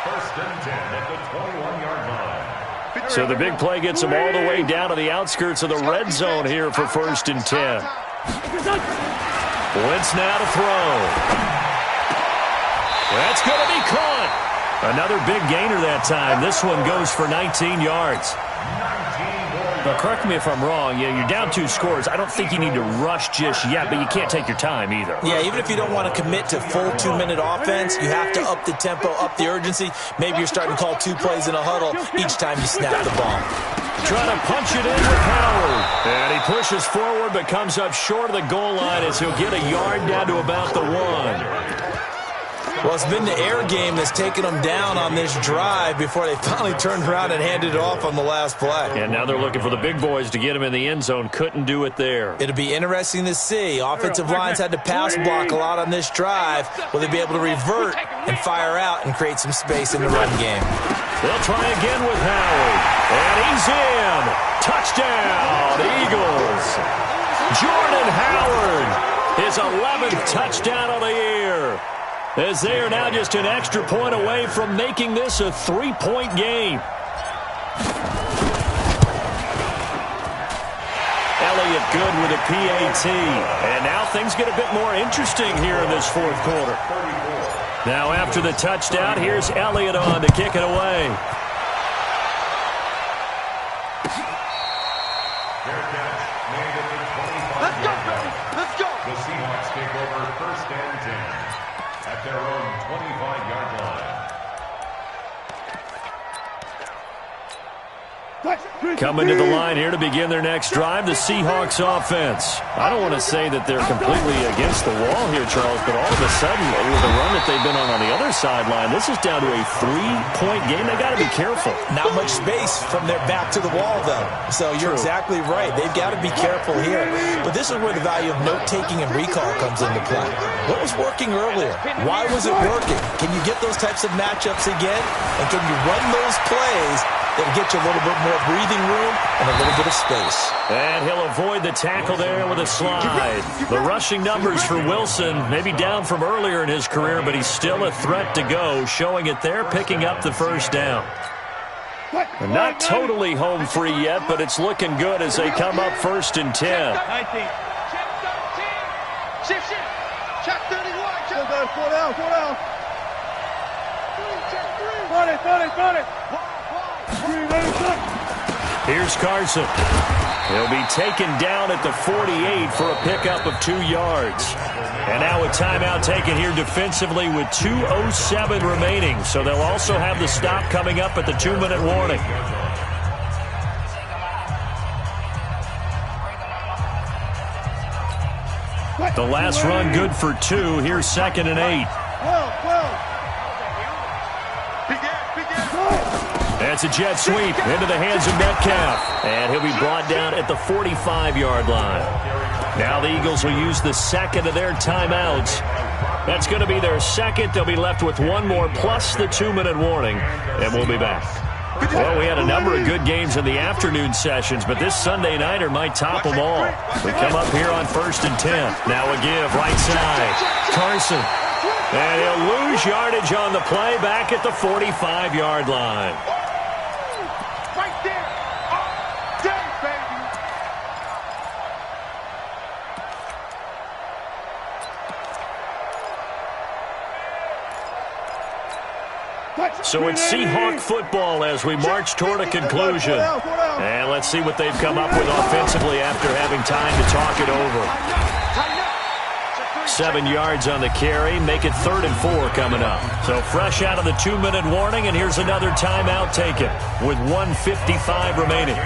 First and 10 at the 21-yard line. So the big play gets them all the way down to the outskirts of the red zone here for first and 10. Wentz now to throw. That's going to be caught. Another big gainer that time. This one goes for 19 yards. Now, correct me if I'm wrong. Yeah, you're down 2 scores. I don't think you need to rush just yet, but you can't take your time either. Yeah, even if you don't want to commit to full 2-minute offense, you have to up the tempo, up the urgency. Maybe you're starting to call 2 plays in a huddle each time you snap the ball. Trying to punch it in with Howard. And he pushes forward but comes up short of the goal line as he'll get a yard down to about the 1. Well, it's been the air game that's taken them down on this drive before they finally turned around and handed it off on the last play. And now they're looking for the big boys to get him in the end zone. Couldn't do it there. It'll be interesting to see. Offensive lines had to pass block a lot on this drive. Will they be able to revert and fire out and create some space in the run game? They'll try again with Howard. And he's in. Touchdown, Eagles. Jordan Howard, his 11th touchdown of the year. As they are now just an extra point away from making this a 3-point game. Elliott good with a PAT. And now things get a bit more interesting here in this fourth quarter. Now after the touchdown, here's Elliott on to kick it away. Let's go, baby. Let's go. The Seahawks take over first and 10 at their own 25-yard line. Coming to the line here to begin their next drive, the Seahawks offense. I don't want to say that they're completely against the wall here, Charles, but all of a sudden, with the run that they've been on the other sideline, this is down to a 3-point game. They got to be careful. Not much space from their back to the wall, though. So you're exactly right. They've got to be careful here. But this is where the value of note-taking and recall comes into play. What was working earlier? Why was it working? Can you get those types of matchups again? And can you run those plays that'll get you a little bit more breathing room and a little bit of space? And he'll avoid the tackle there with a slide. The rushing numbers for Wilson, maybe down from earlier in his career, but he's still a threat to go, showing it there, picking up the first down. And not totally home free yet, but it's looking good as they come up first and 10. 19. Shift. Check 31. Check 4 down. 30. Here's Carson. He'll be taken down at the 48 for a pickup of 2 yards. And now a timeout taken here defensively with 2:07 remaining. So they'll also have the stop coming up at the 2-minute warning. The last run good for 2. Here's 2nd and 8. That's a jet sweep into the hands of Metcalf. And he'll be brought down at the 45-yard line. Now the Eagles will use the second of their timeouts. That's going to be their second. They'll be left with 1 more plus the 2-minute warning. And we'll be back. Well, we had a number of good games in the afternoon sessions, but this Sunday nighter might top them all. We come up here on first and 10. Now a give right side. Carson. And he'll lose yardage on the play back at the 45-yard line. Right there. All day, baby. So it's Seahawk football as we march toward a conclusion. And let's see what they've come up with offensively after having time to talk it over. 7 yards on the carry. Make it 3rd and 4 coming up. So fresh out of the 2-minute warning, and here's another timeout taken with 1:55 remaining.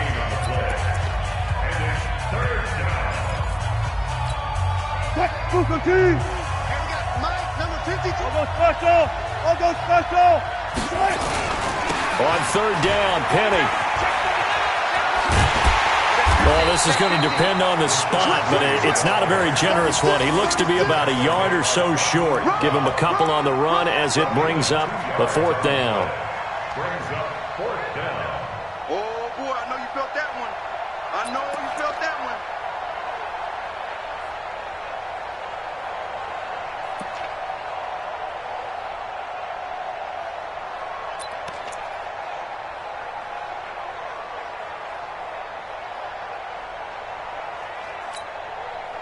Buco team. I'll go special. I'll go special. On 3rd down, Penny. Well, this is going to depend on the spot, but it's not a very generous one. He looks to be about a yard or so short. Give him a couple on the run as it brings up the 4th down. Brings up 4th down. Oh, boy, I know you felt that one. I know you felt that one.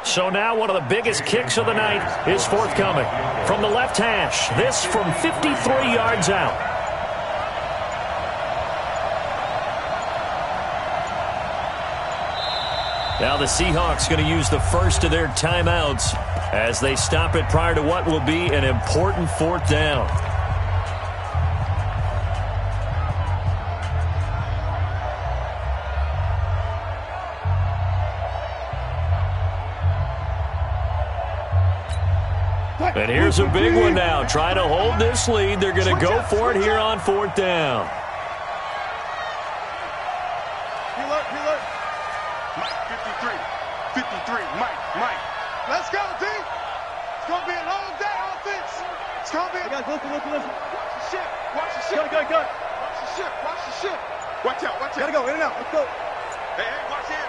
So now one of the biggest kicks of the night is forthcoming. From the left hash, this from 53 yards out. Now the Seahawks going to use the first of their timeouts as they stop it prior to what will be an important 4th down. And here's a big one now. Trying to hold this lead. They're going to go for it here on 4th down. Mike, 53. 53. Mike. Let's go, team. It's going to be a long day, offense. It's going to be a... Guys, listen. Watch the ship. Watch the ship. Go. Watch the ship. Watch the ship. Watch out. Gotta go, in and out. Let's go. Hey, watch it.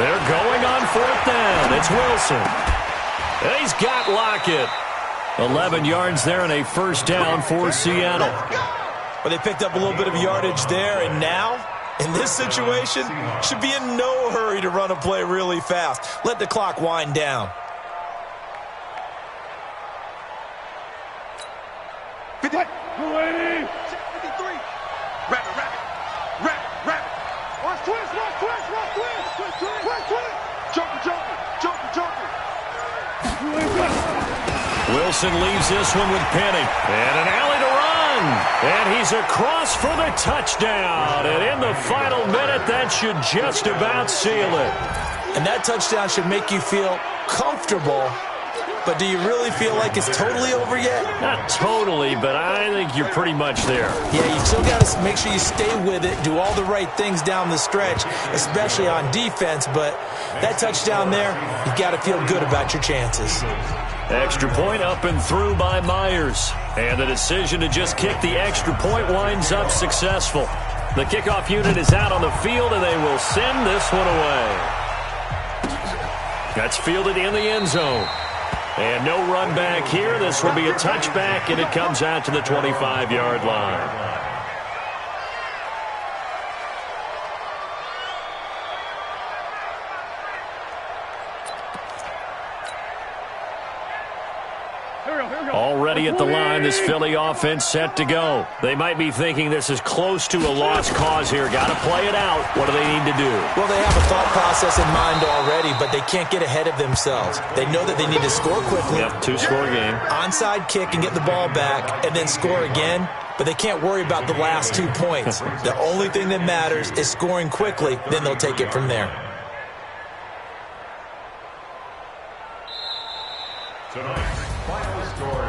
They're going on 4th down. It's Wilson. And he's got Lockett. 11 yards there and a 1st down for Seattle. Well, they picked up a little bit of yardage there, and now, in this situation, should be in no hurry to run a play really fast. Let the clock wind down. 53. 280. 53. Rabbit. Watch twist. Joker. Wilson leaves this one with Penny. And an alley to run. And he's across for the touchdown. And in the final minute, that should just about seal it. And that touchdown should make you feel comfortable. But do you really feel like it's totally over yet? Not totally, but I think you're pretty much there. Yeah, you still got to make sure you stay with it, do all the right things down the stretch, especially on defense. But that touchdown there, you got to feel good about your chances. Extra point up and through by Myers. And the decision to just kick the extra point winds up successful. The kickoff unit is out on the field, and they will send this one away. That's fielded in the end zone. And no run back here. This will be a touchback, and it comes out to the 25-yard line. Already at the line, this Philly offense set to go. They might be thinking this is close to a lost cause here. Got to play it out. What do they need to do? Well, they have a thought process in mind already, but they can't get ahead of themselves. They know that they need to score quickly. Yep, 2-score game. Onside kick and get the ball back and then score again, but they can't worry about the last 2 points. The only thing that matters is scoring quickly, then they'll take it from there.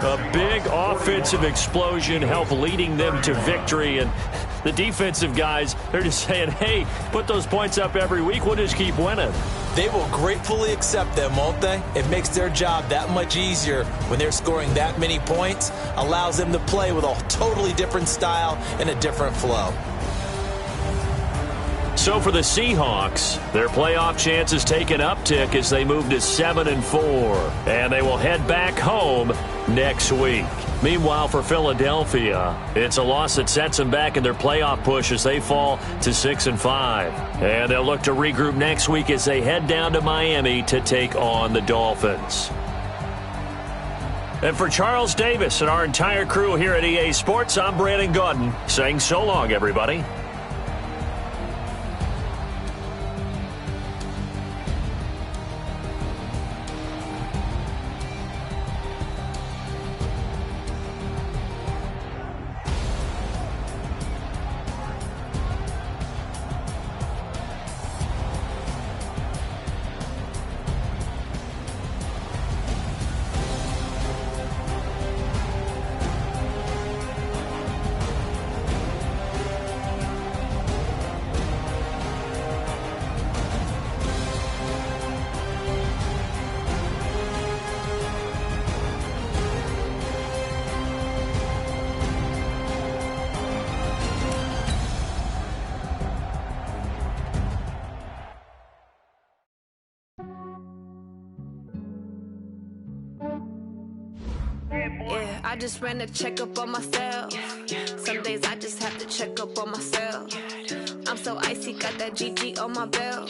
A big offensive explosion helped leading them to victory, and the defensive guys, they're just saying, hey, put those points up every week, we'll just keep winning. They will gratefully accept them, won't they? It makes their job that much easier when they're scoring that many points, allows them to play with a totally different style and a different flow. So for the Seahawks, their playoff chances take an uptick as they move to 7-4, and they will head back home next week. Meanwhile, for Philadelphia, it's a loss that sets them back in their playoff push as they fall to 6-5. And they'll look to regroup next week as they head down to Miami to take on the Dolphins. And for Charles Davis and our entire crew here at EA Sports, I'm Brandon Gaudin saying so long, everybody. Yeah, I just ran a checkup on myself. Some days I just have to check up on myself. I'm so icy, got that GG on my belt.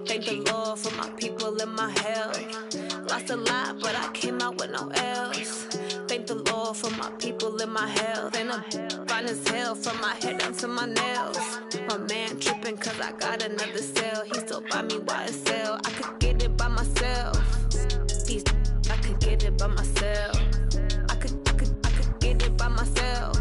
Thank the Lord for my people and my health. Lost a lot, but I came out with no else. Thank the Lord for my people and my health. And I'm fine as hell from my head down to my nails. My man tripping cause I got another cell. He still buy me YSL. I could get it by myself. I could get it by myself. I could get it by myself.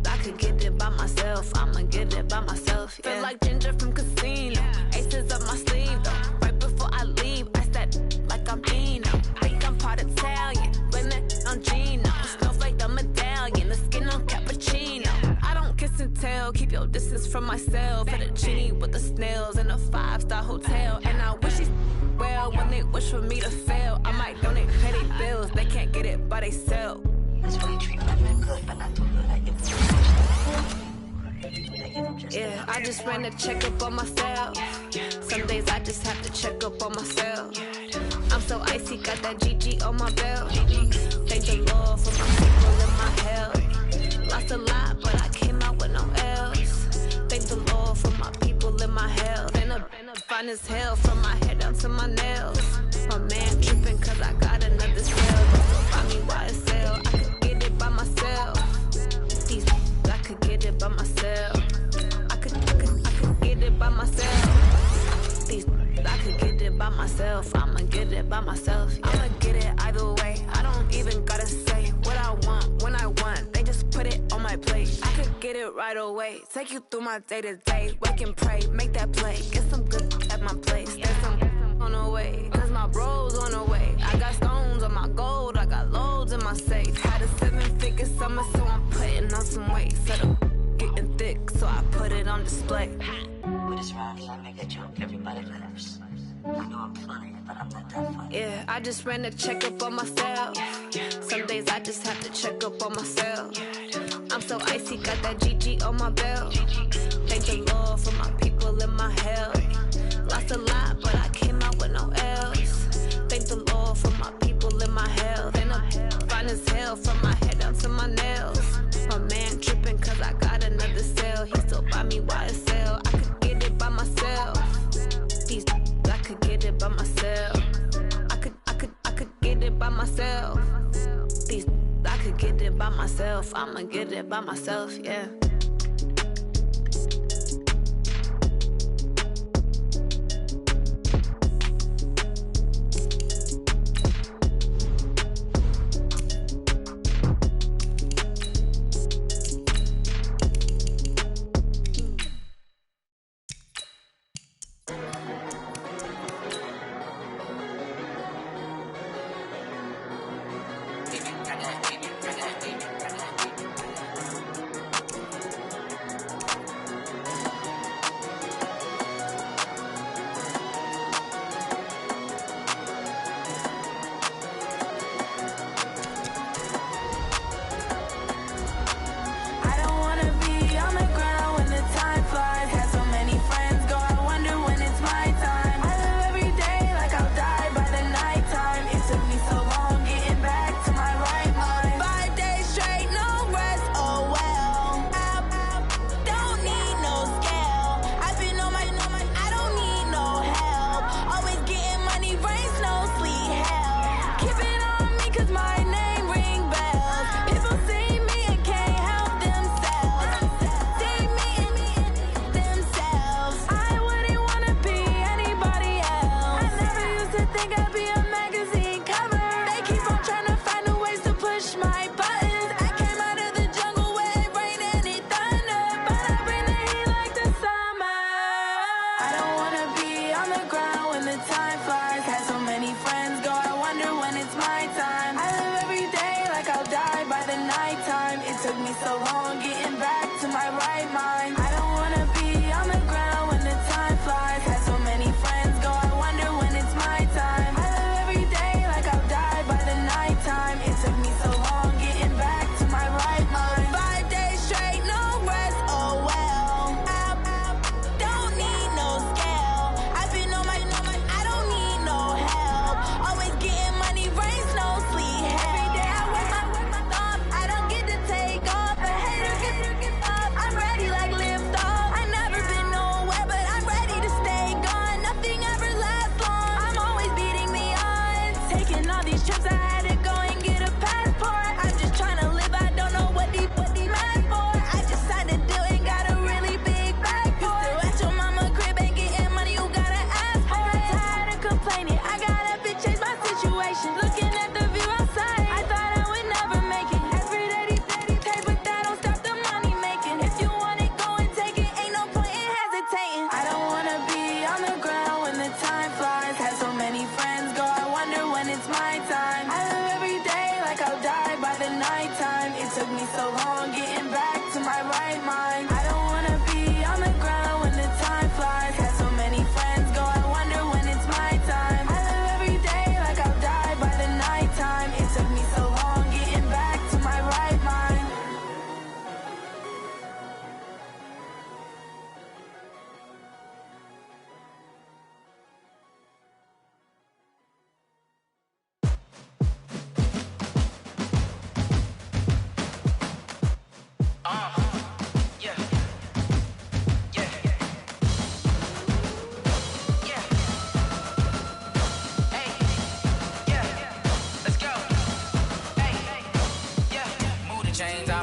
I could get it by myself. I'ma get it by myself. Yeah. Feel like Ginger from Casino. Aces up my sleeve though. Right before I leave, I said like I'm Dino. Think I'm part Italian. Blame that on Gino. Snowflake the medallion. The skin on cappuccino. I don't kiss and tell. Keep your distance from myself. At a genie with the snails in a 5-star hotel. And I wish he's well when they wish for me to fail. I might donate petty bills. They can't get it by themselves. That's why you treat women good, but not too good. Yeah, I just ran a checkup on myself. Some days I just have to check up on myself. I'm so icy, got that GG on my belt. Thank the Lord for my people and my health. Lost a lot, but I came out with no else. Thank the Lord for my people and my health. And I'm fine as hell from my head down to my nails. My man tripping cause I got another cell. Don't find me YSL. I could get it by myself. I could get it by myself. I could get it by myself. I could get it by myself. I'ma get it by myself. Yeah. I'ma get it either way. I don't even gotta say what I want when I want. They just put it on my plate. I could get it right away. Take you through my day to day. Wake and pray, make that play. Get some good at my place. There's some on the way. Cause my bros on the way. I got stones on my gold. I got loads in my safe. Had a 7-figure summer, so I'm putting on some weight. Set up getting thick, so I put it on display. With this round, I make a joke. Everybody laughs. I know I'm funny, but I'm not that funny. Yeah, I just ran a checkup on myself. Some days I just have to check up on myself. I'm so icy, got that GG on my belt. Thank the Lord for my people and my health. Lost a lot, but I came out with no else. Thank the Lord for my people and my health. And I'm fine as hell from my head down to my nails. My man tripping cause I got another cell. He still buy me YSL. I could get it by myself. I could get it by myself. I could get it by myself. I could get it by myself. I'ma get it by myself, yeah.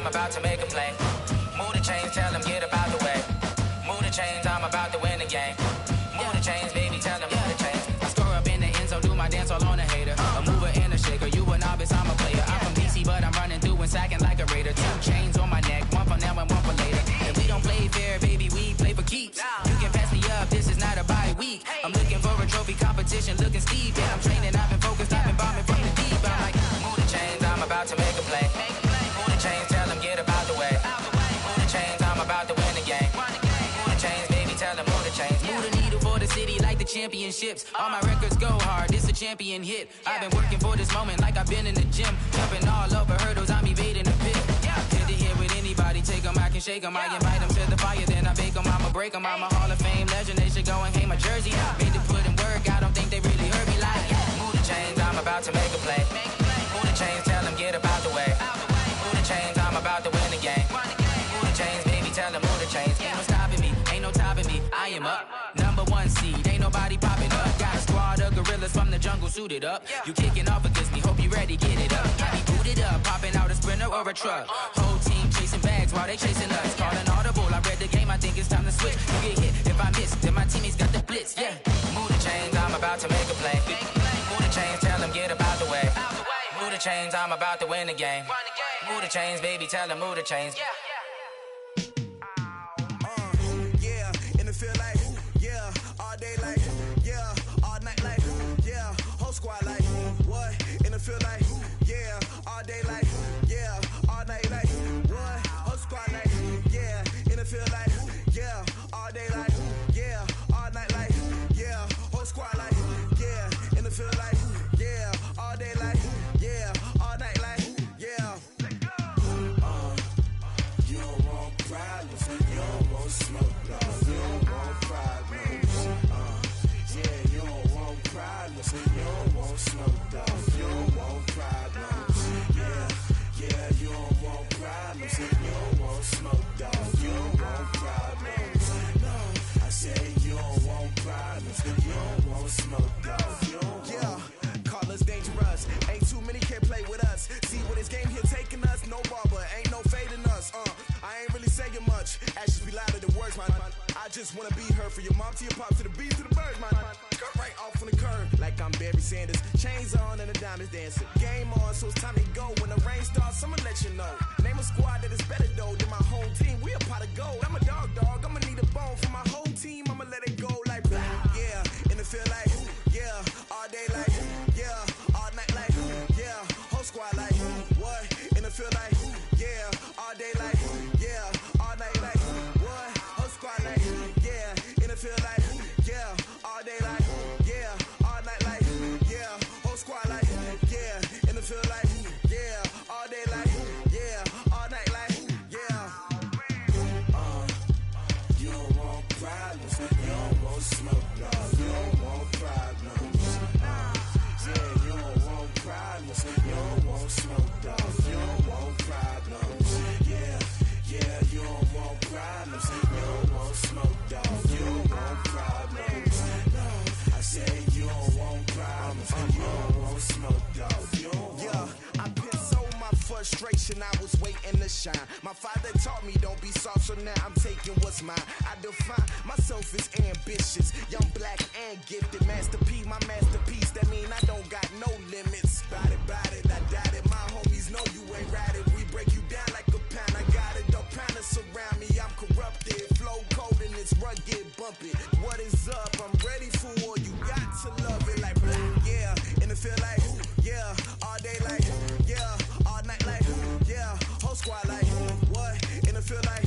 I'm about to make a play. Move the chains, tell them get up out the way. Move the chains, I'm about to win the game. Move the chains, baby, tell them move the chains. I score up in the end zone, do my dance all on a hater. A mover and a shaker, you a novice, I'm a player. I'm from DC, but I'm running through and sacking like a raider. 2 chains on my neck, one for now and one for later. If we don't play fair, baby, we play for keeps. You can pass me up, this is not a bye week. I'm looking for a trophy competition, looking steep. Yeah, I'm training, I've been focused, I've been bombing from the deep. I'm like, move the chains, I'm about to make a play. Move the chains, tell them get up out the way. Move the chains, I'm about to win the game. Move the chains, baby, tell them move the chains. Move the needle for the city like the championships. All my records go hard, this a champion hit. I've been working for this moment like I've been in the gym. Jumping all over hurdles, I'm evading the pit. Hit to hit with anybody, take them, I can shake them. I invite them to the fire, then I bake them, I'ma break them. I'm a Hall of Fame legend, they should go and hang my jersey. Made to put in work, I don't think they really heard me like, move the chains, I'm about to make a play. Move the chains, tell them get up out the way. Move the chains, I'm about to win the game. Move the chains, baby, tell them move the chains. Ain't no stopping me, ain't no topping me, I am up. Number 1 seed, ain't nobody popping up. Got a squad of gorillas from the jungle suited up. You kicking off against me, hope you ready, get it up. I be booted up, popping out a Sprinter or a truck. Whole team chasing bags while they chasing us. Calling audible, I read the game, I think it's time to switch. You get hit, if I miss, then my teammates got the blitz, yeah. Move the chains, I'm about to make a play. Move the chains, tell them get up out the way. Move the chains, I'm about to win the game. Move the chains, baby, tell them move the chains. And it feel like, all day like, all night like, whole squad like, what? And it feel like, all day like, all night like, what? Whole squad like, and it feel like, all day like, all night like, whole squad like, and it feel like, all day like, all night like, you don't want problems, you don't want smoke, dog. You don't want problems. You don't want problems. You don't want smoke, dog. You don't want problems. You don't want problems. You don't want smoke, dog. You don't want problems. No, I say you don't want problems. You don't want smoke, dog. You don't want. Call us dangerous. Ain't too many can play with us. See what this game here taking us. No barber, ain't no fading us. I ain't really saying much. Actions be louder than words, man. I just wanna be heard for your mom to your pop to the beat to the birds, man. Cut right off on the curb like I'm Barry Sanders. Chains on and the diamonds dancing. Game on, so it's time to go. When the rain starts, I'ma let you know. Name a squad that is better though than my home team. We a pot of gold. I'm a dog. I'ma need a bone for my whole team. I'ma let it go like and it feel like all day like all night like whole squad like what? And it feel like all day like all night like what? Whole squad like and it feel like all day like all night like whole squad like and it feel like all day like all night like you don't want problems, you don't want smoke, dog. You don't want problems. You don't want problems. You don't want smoke, dog. You don't want problems. You don't want problems. You don't want smoke, dog. You don't want problems. No, I say you don't want problems. You don't want smoke, dog. You don't want. I pissed my frustration, I was waiting to shine. My father taught me don't be soft, so now I'm taking what's mine. I define myself as ambitious, young, black, and gifted. Masterpiece, my masterpiece, that mean I don't got no limits. Bout it, I doubt it. My homies know you ain't ride it. We break you down like a pound. I got it, don't pound it surround me. I'm corrupted, flow cold and it's rugged, bump it. What is up? I'm ready for war. You got to love it like and it feel like all day like all night like whole squad like what? And it feel like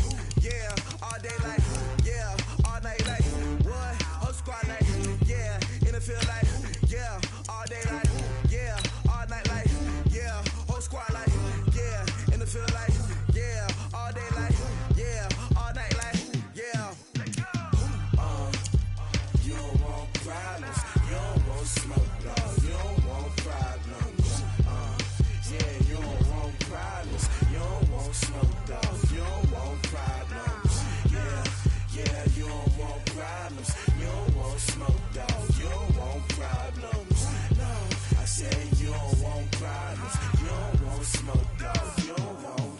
all day like all night like what? Whole squad like and it feel like all day like all night like whole squad like and it feel like all day like all night like you don't want problems, you don't want smoke, dog. You don't want problems. You don't want problems. You don't want smoke, dog. You don't want problems. You don't want problems. You don't want smoke, dog. You don't want problems. No, I say you don't want problems. You don't want smoke, dog. You don't want.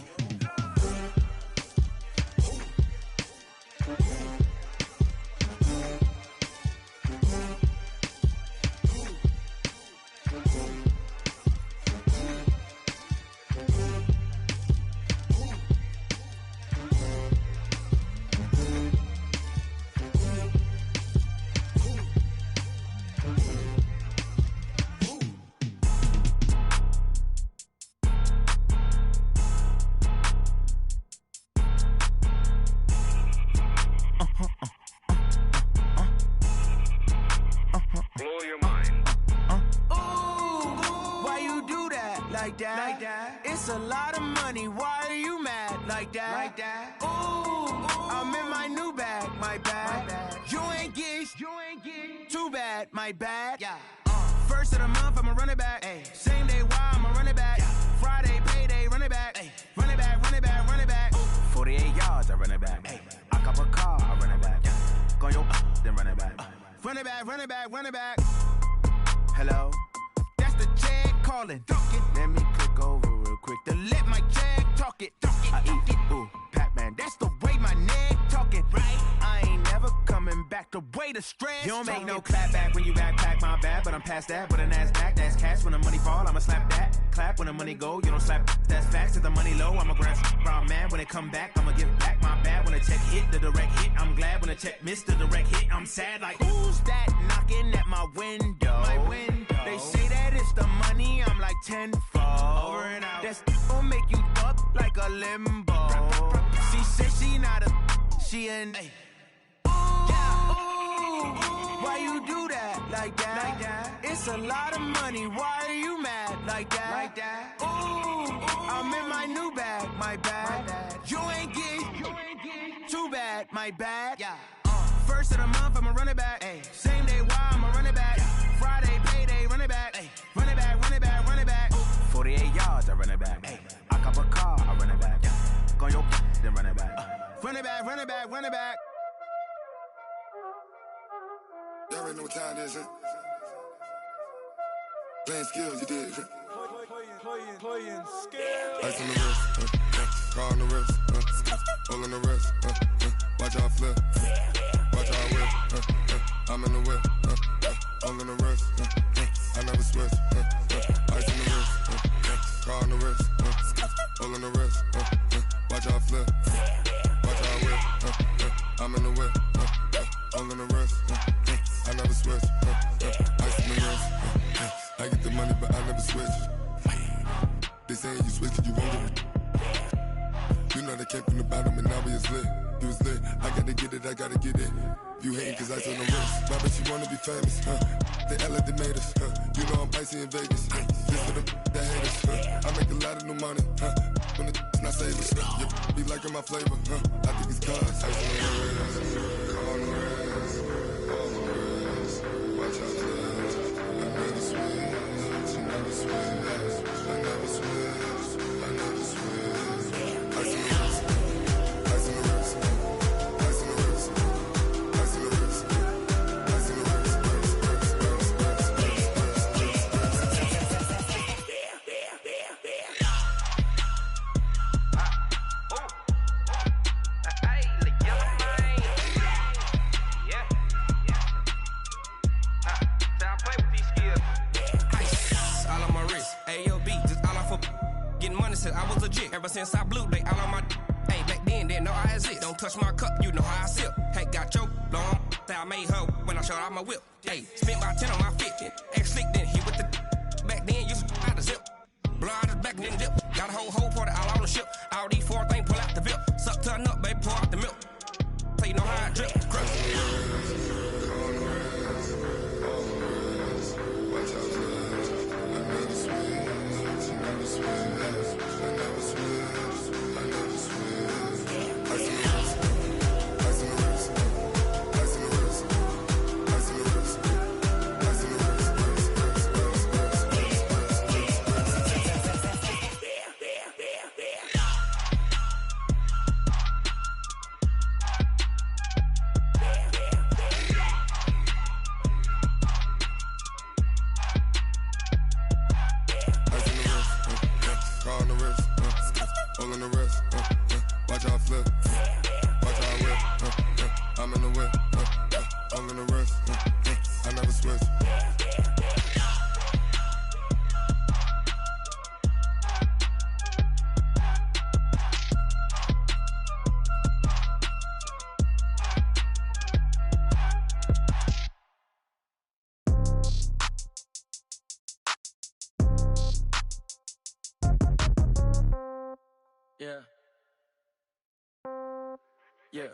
like that. It's a lot of money, why are you mad like that? Ooh, I'm in my new bag, my bad. You ain't get too bad, my bad. First of the month, I'ma run it back. Same day, why I'ma run it back. Friday, payday, run it back. Run it back, run it back, run it back. 48 yards, I run it back. I cop a car, I run it back. Go your then run it back. Run it back, run it back, run it back. Hello, that's the jag calling. Let me click over real quick to let my jag talk it. I eat it, ooh, Pac-Man, that's the way my neck talking. Right, I ain't never coming back the way the stress. You don't make no clap back when you backpack, my bad, but I'm past that. With a NASDAQ, that's cash. When the money fall, I'ma slap that. Clap when the money go, you don't slap. That's facts. If the money low, I'ma grab brown man. When it come back, I'ma give back my bad. When the check hit, the direct hit, I'm glad. When the check missed, the direct hit, I'm sad. Like, who's that knocking at my window? My window. They say that it's the money, I'm like tenfold. Over and out. That's gon' make you up like a limbo. She said she not a, she an. Why you do that like that? It's a lot of money, why are you mad like that? Ooh, I'm in my new bag, my bad. You ain't get too bad, my bad. First of the month, I'ma run it back. Same day, why I'ma run it back. Friday, payday, run it back. Run it back, run it back, run it back. 48 yards, I run it back. I cop a car, I run it back. Go your then run it back. Run it back, run it back, run it back. Y'all already know what time it is, huh? Playing skills, you did. Playing skills. Ice on the wrist, car on the wrist, hole in the wrist, watch out flip, watch out whip, I'm in the whip, hole in the wrist, I never switch, ice on the wrist, car on the wrist, hole in the wrist, watch out flip, watch out whip, I'm in the whip, hole in the wrist, I never switch, ice on the wrist, I get the money but I never switch. They saying you switch 'cause you won't get it. You know they came from the bottom and now we is lit. You was lit, I gotta get it, I gotta get it. You hating 'cause I on the wrist. My bitch, you wanna be famous, They act like they made us, You know I'm icy in Vegas, Just for the that hate us, I make a lot of new money, When it's not savers, You be liking my flavor, I think it's cause ice on the wrist, on the wrist, on the wrist. Watch out, I never switch, I never switch. I never switch, I never switch. Ice in the wrist, ice in the wrist, ice in the wrist, ice in the wrist, ice in the wrist, I was legit. Ever since I blew, they all on my hey, back then, didn't know I exist. Don't touch my cup, you know how I sip. Hey, got your long, I made her when I showed out my whip. Hey, spent about 10 on my 15. Ex-slick, then hit with the back then, used to out the zip. Blow out the back, then dip. Got a whole party all on the ship. All these four things, pull out the VIP. Suck, turn up, baby, pour out the milk. So you know how I drip. Crush. Watch out, I never switch, I never switch. I never switch, I never switch. Ice in the wrist, ice in the wrist, ice in the wrist, ice in the wrist, ice in the wrist. Hole in the wrist, watch out flip, watch out whip, I'm in the whip, hole in the wrist, I never switch. Yeah. Yeah.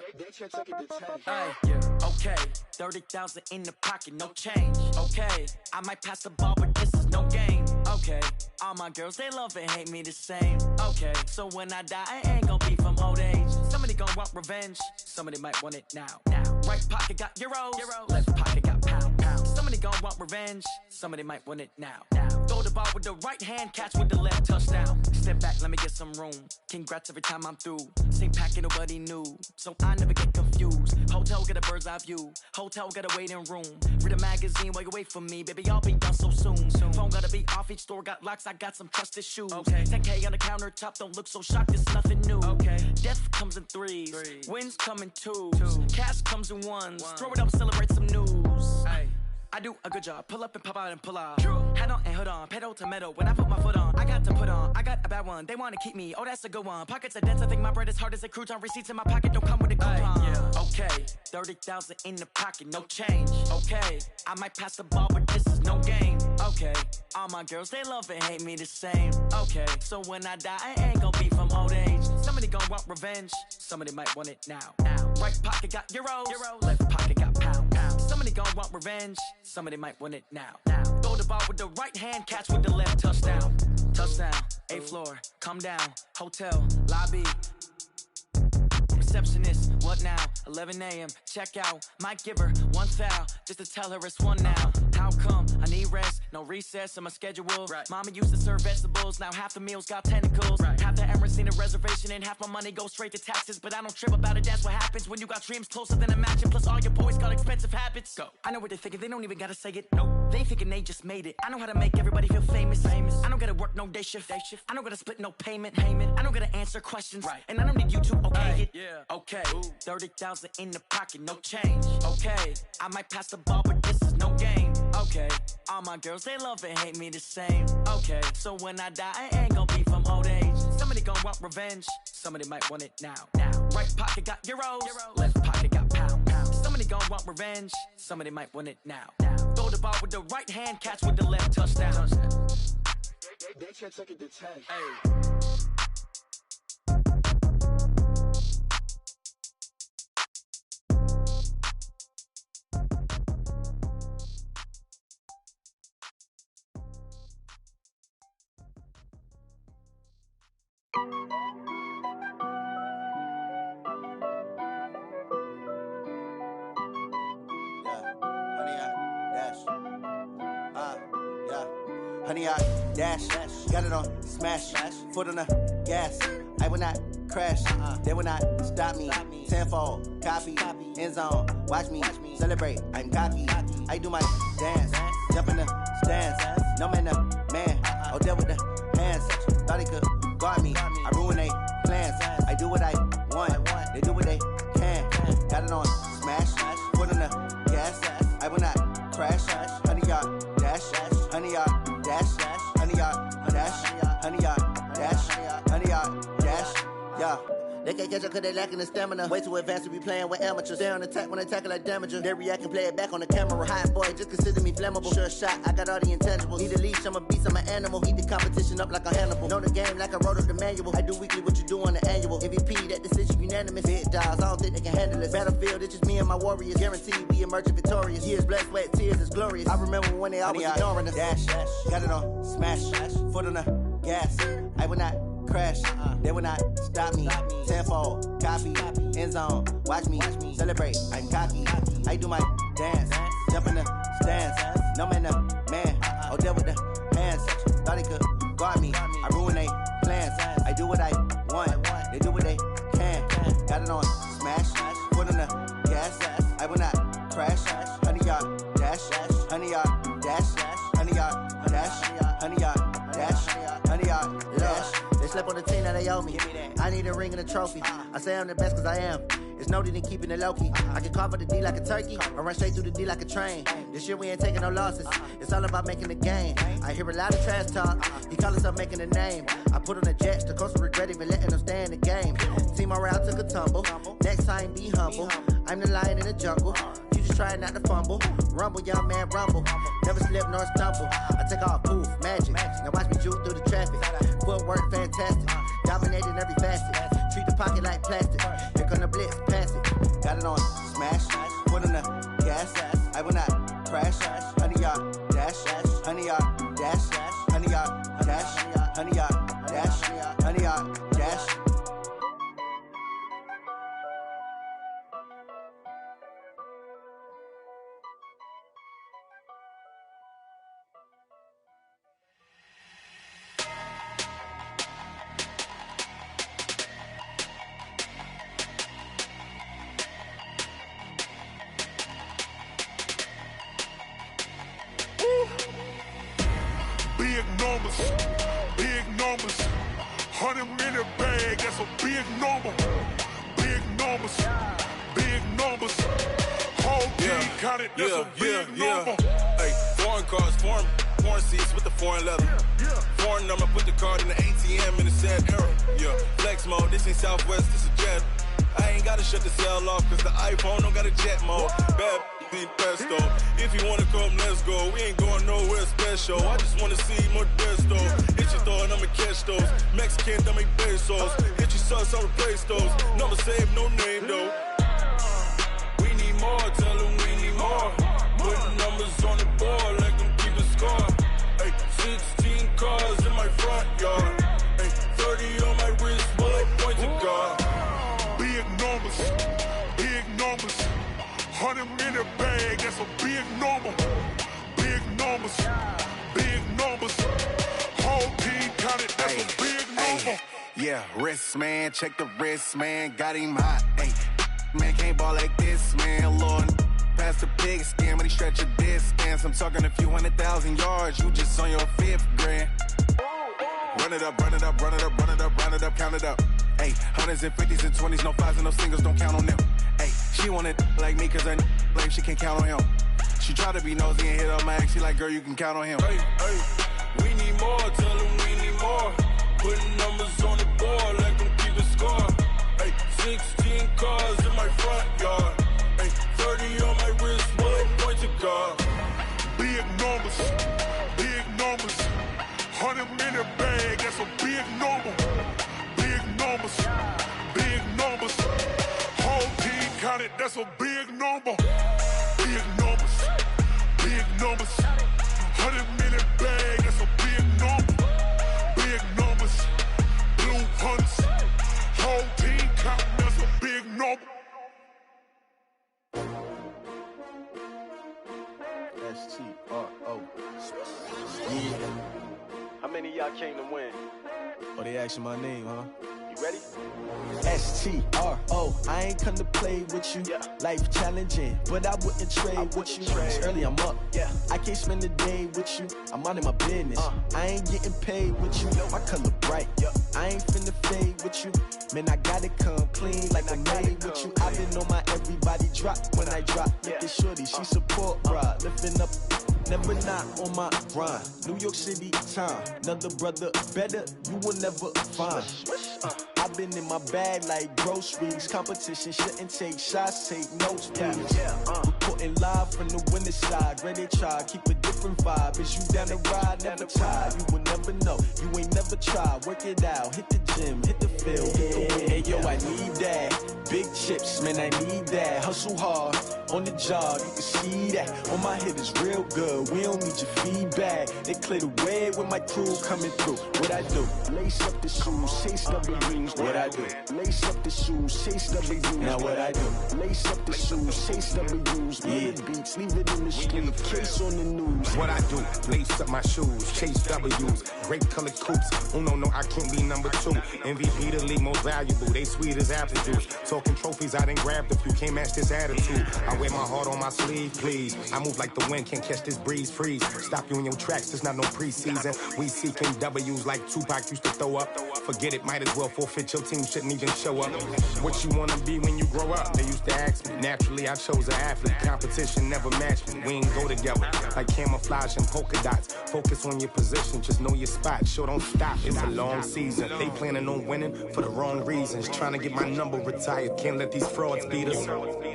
Hey, yeah. Okay. 30,000 in the pocket, no change. Okay. I might pass the ball, but this is no game. Okay, all my girls, they love and hate me the same. Okay, so when I die, I ain't gon' be from old age. Somebody gon' want revenge, somebody might want it now. Right pocket got euros, left pocket got pounds. Somebody gon' want revenge, somebody might want it now. Throw the ball with the right hand, catch with the left, touchdown. Step back, let me get some room. Congrats every time I'm through. Same packet, nobody knew, so I never get confused. Hotel get a bird's eye view, hotel got a waiting room. Read a magazine while you wait for me, baby, I'll be done so soon. Phone gotta be off, each store got locks, I got some trusted shoes. Okay, 10K on the countertop, don't look so shocked, it's nothing new. Okay, death comes in threes, wins come in twos, cash comes in ones. Throw it up, celebrate some news. Ay. I do a good job, pull up and pop out and pull out. Head on and hood on, pedal to metal. When I put my foot on, I got to put on. I got a bad one, they wanna keep me, oh that's a good one. Pockets are dense, I think my bread is hard as a crouton. Receipts in my pocket don't come with a coupon. Okay, 30,000 in the pocket, no change. Okay, I might pass the ball, but this is no game. Okay, all my girls, they love and hate me the same. Okay, so when I die, I ain't gon' be from old age. Somebody gon' want revenge, somebody might want it now. Right pocket got euros, left pocket got pounds. Somebody gon' want revenge, somebody might want it now. Throw the ball with the right hand, catch with the left, touchdown. Touchdown, 8th floor, come down, hotel, lobby. Receptionist, what now? 11 a.m., check out. Might give her one foul, just to tell her it's one now. How come? I need rest, no recess in my schedule. Mama used to serve vegetables, now half the meals got tentacles. Half the Emirates need a reservation and half my money goes straight to taxes. But I don't trip about it, that's what happens when you got dreams closer than a match. And plus all your boys got expensive habits. Go. I know what they're thinking, they don't even gotta say it. Nope. They thinking they just made it. I know how to make everybody feel famous. I don't gotta work no day shift. I don't gotta split no payment. I don't gotta answer questions. And I don't need you to okay it. Okay, 30,000 in the pocket, no change. Okay, I might pass the ball, but this is no game. Okay, all my girls, they love and hate me the same. Okay, so when I die, I ain't gon' be from old age. Somebody gon' want revenge, somebody might want it now. Right pocket got euros, left pocket got pounds. Somebody gon' want revenge, somebody might want it now. Throw the ball with the right hand, catch with the left, touchdown. They can't take it to 10. Hey. Honey, I dash, got it on smash, foot on the gas. I will not crash, they will not stop me. Tenfold, copy, end zone, watch me celebrate. I'm cocky, I do my dance, jump in the stands. No man, the man, oh, deal with the hands. Thought he could guard me, I ruin they plans. I do what I want, they do what they can. Got it on smash, foot on the gas. I will not crash, honey, y'all dash, honey, y'all dash, honey, y'all dash, honey, y'all dash, honey, y'all dash, yeah. They can't catch up cause they lacking the stamina. Way too advanced to be playing with amateurs. Stay on attack when they tackle like damager. They react and play it back on the camera. Hot boy, just consider me flammable. Sure shot, I got all the intangibles. Need a leash, I'm a beast, I'm an animal. Heat the competition up like a Hannibal. Know the game like I wrote up the manual. I do weekly what you do on the annual. MVP, that decision unanimous. Big dogs, I don't think they can handle it. Battlefield, it's just me and my warriors. Guaranteed we emerging victorious. Years, blood, sweat, tears, it's glorious. I remember when they always ignoring us. Dash, got it on smash, foot on the gas. I will not crash, they will not stop me. Tenfold, copy, end zone, watch me celebrate. I'm cocky, I do my dance, jump in the stands. No man, the man, oh, deal with the hands. Thought he could guard me, I ruin they plans. I do what I want, they do what they can. Got it on smash, foot on the gas. I will not crash, honey, y'all dash, honey, y'all dash, honey, y'all dash, honey, y'all dash, honey, y'all dash. They slept on the team that they owe me. I need a ring and a trophy. I say I'm the best cause I am. It's no need in keeping it low key. I can carve up the D like a turkey, or run straight through the D like a train. This year we ain't taking no losses. It's all about making the game. I hear a lot of trash talk. He call himself making a name. I put on the jets, the coach will regret even letting them stay in the game. Team around took a tumble. Next time be humble. I'm the lion in the jungle. You just try not to fumble. Rumble, young man, rumble. Never slip nor stumble. I take off, poof, magic. Now watch me juke through the traffic. Footwork fantastic. Dominating every facet. Treat the pocket like plastic. Here come the blitz, pass it. Got it on smash, foot on the gas. I will not crash, honey, y'all dash, honey, y'all dash, 100-yard dash, 100-yard dash. Big numbers, big numbers. 100-minute bag, that's a big number. Big numbers, big numbers. Whole team counted, that's a big number. Hey, foreign cars, foreign seats with the foreign leather. Foreign number, put the card in the ATM in the sad era. Yeah, flex mode, this ain't Southwest, this is Jet. I ain't gotta shut the cell off, cause the iPhone don't got a jet mode. Bad be pesto. If you wanna come, let's go. We ain't going nowhere special. I just wanna see Modesto. Hit your thought, I'ma catch those. Mexican, dummy pesos. Hit your sauce, I'll replace those. Number save, no name though. We need more, tell them we need more. Putting numbers on the board, like them keeping score. Hey, 16 cars in my front yard. Hey, 30 on my wrist, bullet point to God. Big numbers, big numbers. 100-minute bag, that's a big number. Big numbers, big numbers. Whole team counted, that's a big number. Yeah, wrist man, check the wrist man, got him hot. Ay, man can't ball like this, man. Lord, past the pig skin, but he stretch a distance. I'm talking a few 100,000 yards, you just on your 5th grand. Run it up, run it up, run it up, run it up, run it up, count it up. Ay, 100s and 50s and 20s, no 5s and no singles, don't count on them. Ay, she wanted like me cause her like she can't count on him. She tried to be nosy and hit her max, she like, girl, you can count on him. Hey, hey, we need more, tell them we need more. Putting numbers on the board, like them keeping score. Hey, 16 cars in my front yard. Hey, 30 on my wrist, bullet point to God. Big numbers, big numbers. 100-minute bag, that's a big number. Big numbers, big numbers. Whole team counted, that's a big number. Big numbers, big numbers. 100-minute bag, that's a big number. Big numbers, blue hunts. Whole team counting, that's a big number. STRO. Yeah. How many of y'all came to win? Oh, they asking my name, huh? You ready? STRO, I ain't come to play with you. Life challenging, but I wouldn't trade with you. It's early, I'm up. I can't spend the day with you. I'm out of my business. I ain't getting paid with you. My color bright. I ain't finna fade with you. Man, I gotta come clean like I made with you. I been on my everybody drop when I drop. Look at shorty, she support ride. Lifting up, never not on my grind. New York City time, another brother better you will never find. I've been in my bag like groceries. Competition shouldn't take shots, take notes, please. Reporting live from the winning side. Ready to try, keep a different vibe. Is you down the ride, never tired. You will never know, you ain't never tried. Work it out, hit the gym, hit the field, hit the wind. Hey yo, I need that. Big chips, man, I need that. Hustle hard, on the job, you can see that. On my hit is real good, we don't need your feedback. They clear the way with my crew coming through. What I do? Lace up the shoes, chase W's. What I do? Lace up the shoes, chase W's. Now what I do? Lace up the shoes, chase W's. Yeah, beats, leave it in the street, case on the news. What I do? Lace up my shoes, chase W's. Grape colored coops. No, I can't be number 2. MVP the league most valuable. They sweet as apple juice. Talking trophies, I done grabbed a few. Can't match this attitude. I wear my heart on my sleeve, please. I move like the wind, can't catch this breeze. Freeze. Stop you in your tracks. There's not no preseason. We seeking W's like Tupac used to throw up. Forget it, might as well forfeit. Your team shouldn't even show up. What you wanna be when you grow up? They used to ask me. Naturally, I chose an athlete. Competition never matched me. We ain't go together like camouflage and polka dots. Focus on your position, just know your spot. Sure, don't stop. It's a long season. They planning on winning for the wrong reasons. Trying to get my number retired. Can't let these frauds beat us.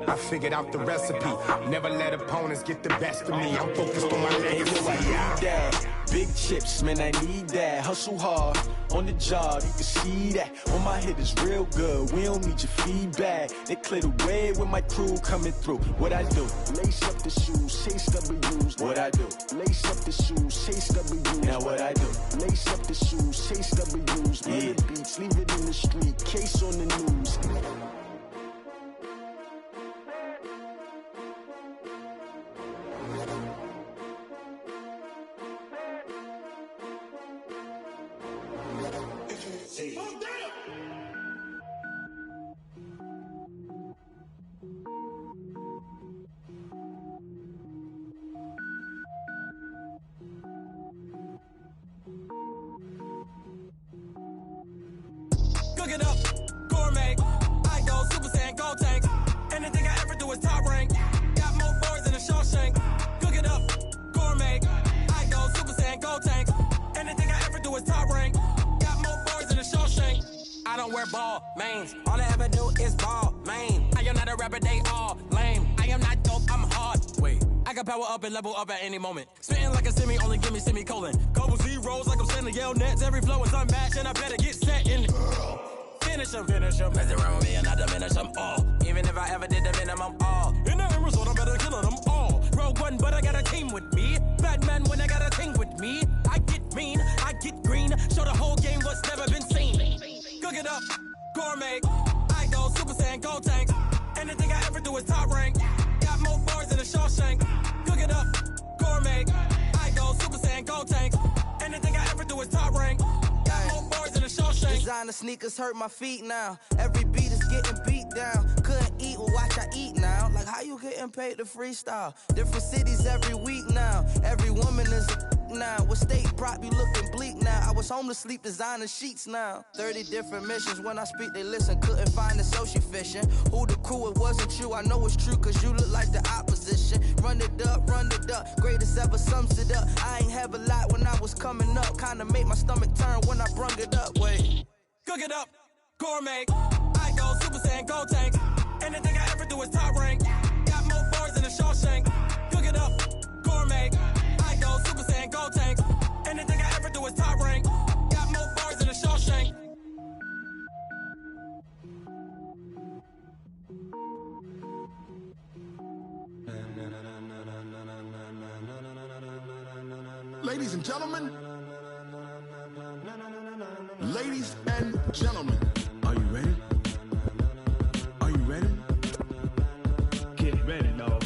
I figured out the recipe. Never let opponents get the best of me. I'm focused on my legacy. Big chips, man, I need that. Hustle hard, on the job, you can see that. On my head is real good, we don't need your feedback. They clear the way with my crew coming through. What I do? Lace up the shoes, chase W's. What I do? Lace up the shoes, chase W's. Now what I do? Lace up the shoes, chase W's. Burn the beats, leave it in the street, case on the news. Cook it up, gourmet. I go Super Saiyan, gold tank. Anything I ever do is top rank. Got more boards than a Shawshank. Cook it up, gourmet. I go Super Saiyan, gold tank. Anything I ever do is top rank. Got more boards than a Shawshank. I don't wear ball mains. All I ever do is ball main. I am not a rapper, they all lame. I am not dope, I'm hard. Wait, I can power up and level up at any moment. Spitting like a semi, only give me semicolon. Couple zeros like I'm sending yell nets. Every flow is unmatched and I better get set in. Finish them. Mess around with me and I diminish them all. Even if I ever did the minimum all. In the end result, I'm better killing them all. Rogue One, but I got a team with me. Batman when I got a team with me. I get mean, I get green. Show the whole game what's never been seen. Cook it up, gourmet. I go Super Saiyan, gold tank. Anything I ever do is top rank. Got more bars than a Shawshank. Cook it up, gourmet. I go Super Saiyan, gold tank. Anything I ever do is top rank. Got more bars than a Shawshank. Designer sneakers hurt my feet now. Every beat is getting beat down. Couldn't eat, well watch I eat now. Like how you getting paid to freestyle? Different cities every week now. Every woman is a now. What state prop you looking bleak now? I was home to sleep designer sheets now. 30 different missions. When I speak they listen. Couldn't find the social fishing. Who the crew, it wasn't you. I know it's true cause you look like the opposition. Run it up. Greatest ever sums it up. I ain't have a lot when I was coming up. Kinda made my stomach turn when I brung it up. Wait. Cook it up, gourmet. I go Super Saiyan, gold tank. Anything I ever do is top rank. Got more bars than a Shawshank. Cook it up, gourmet. I go Super Saiyan, gold tank. Anything I ever do is top rank. Got more bars than a Shawshank. Ladies and gentlemen. Ladies and gentlemen. Are you ready? Are you ready? Get ready, dog.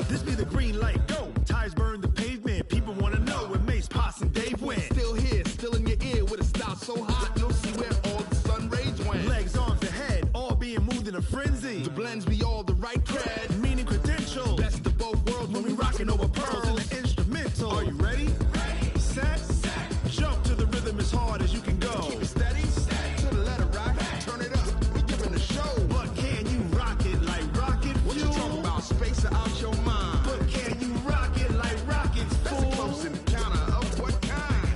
This be the green light, go. Tires burn the pavement. People wanna know where Mace, Pops, and Dave went. Still here, still in your ear with a style so hot, you'll see where all the sun rays went. Legs, arms, the head, all being moved in a frenzy. The blends be all the right cred. Meaning credentials. Best of both worlds when we rockin' over pearls. In the instrumental. Are you ready? Set. Jump to the rhythm as hard as you can go. Keep it steady, to the letter right. Turn it up, we giving a show. But can you rock it like rocket fuel? What you talking about? Space or out your mind? But can you rock it like rockets, That's fool? a close encounter of what kind?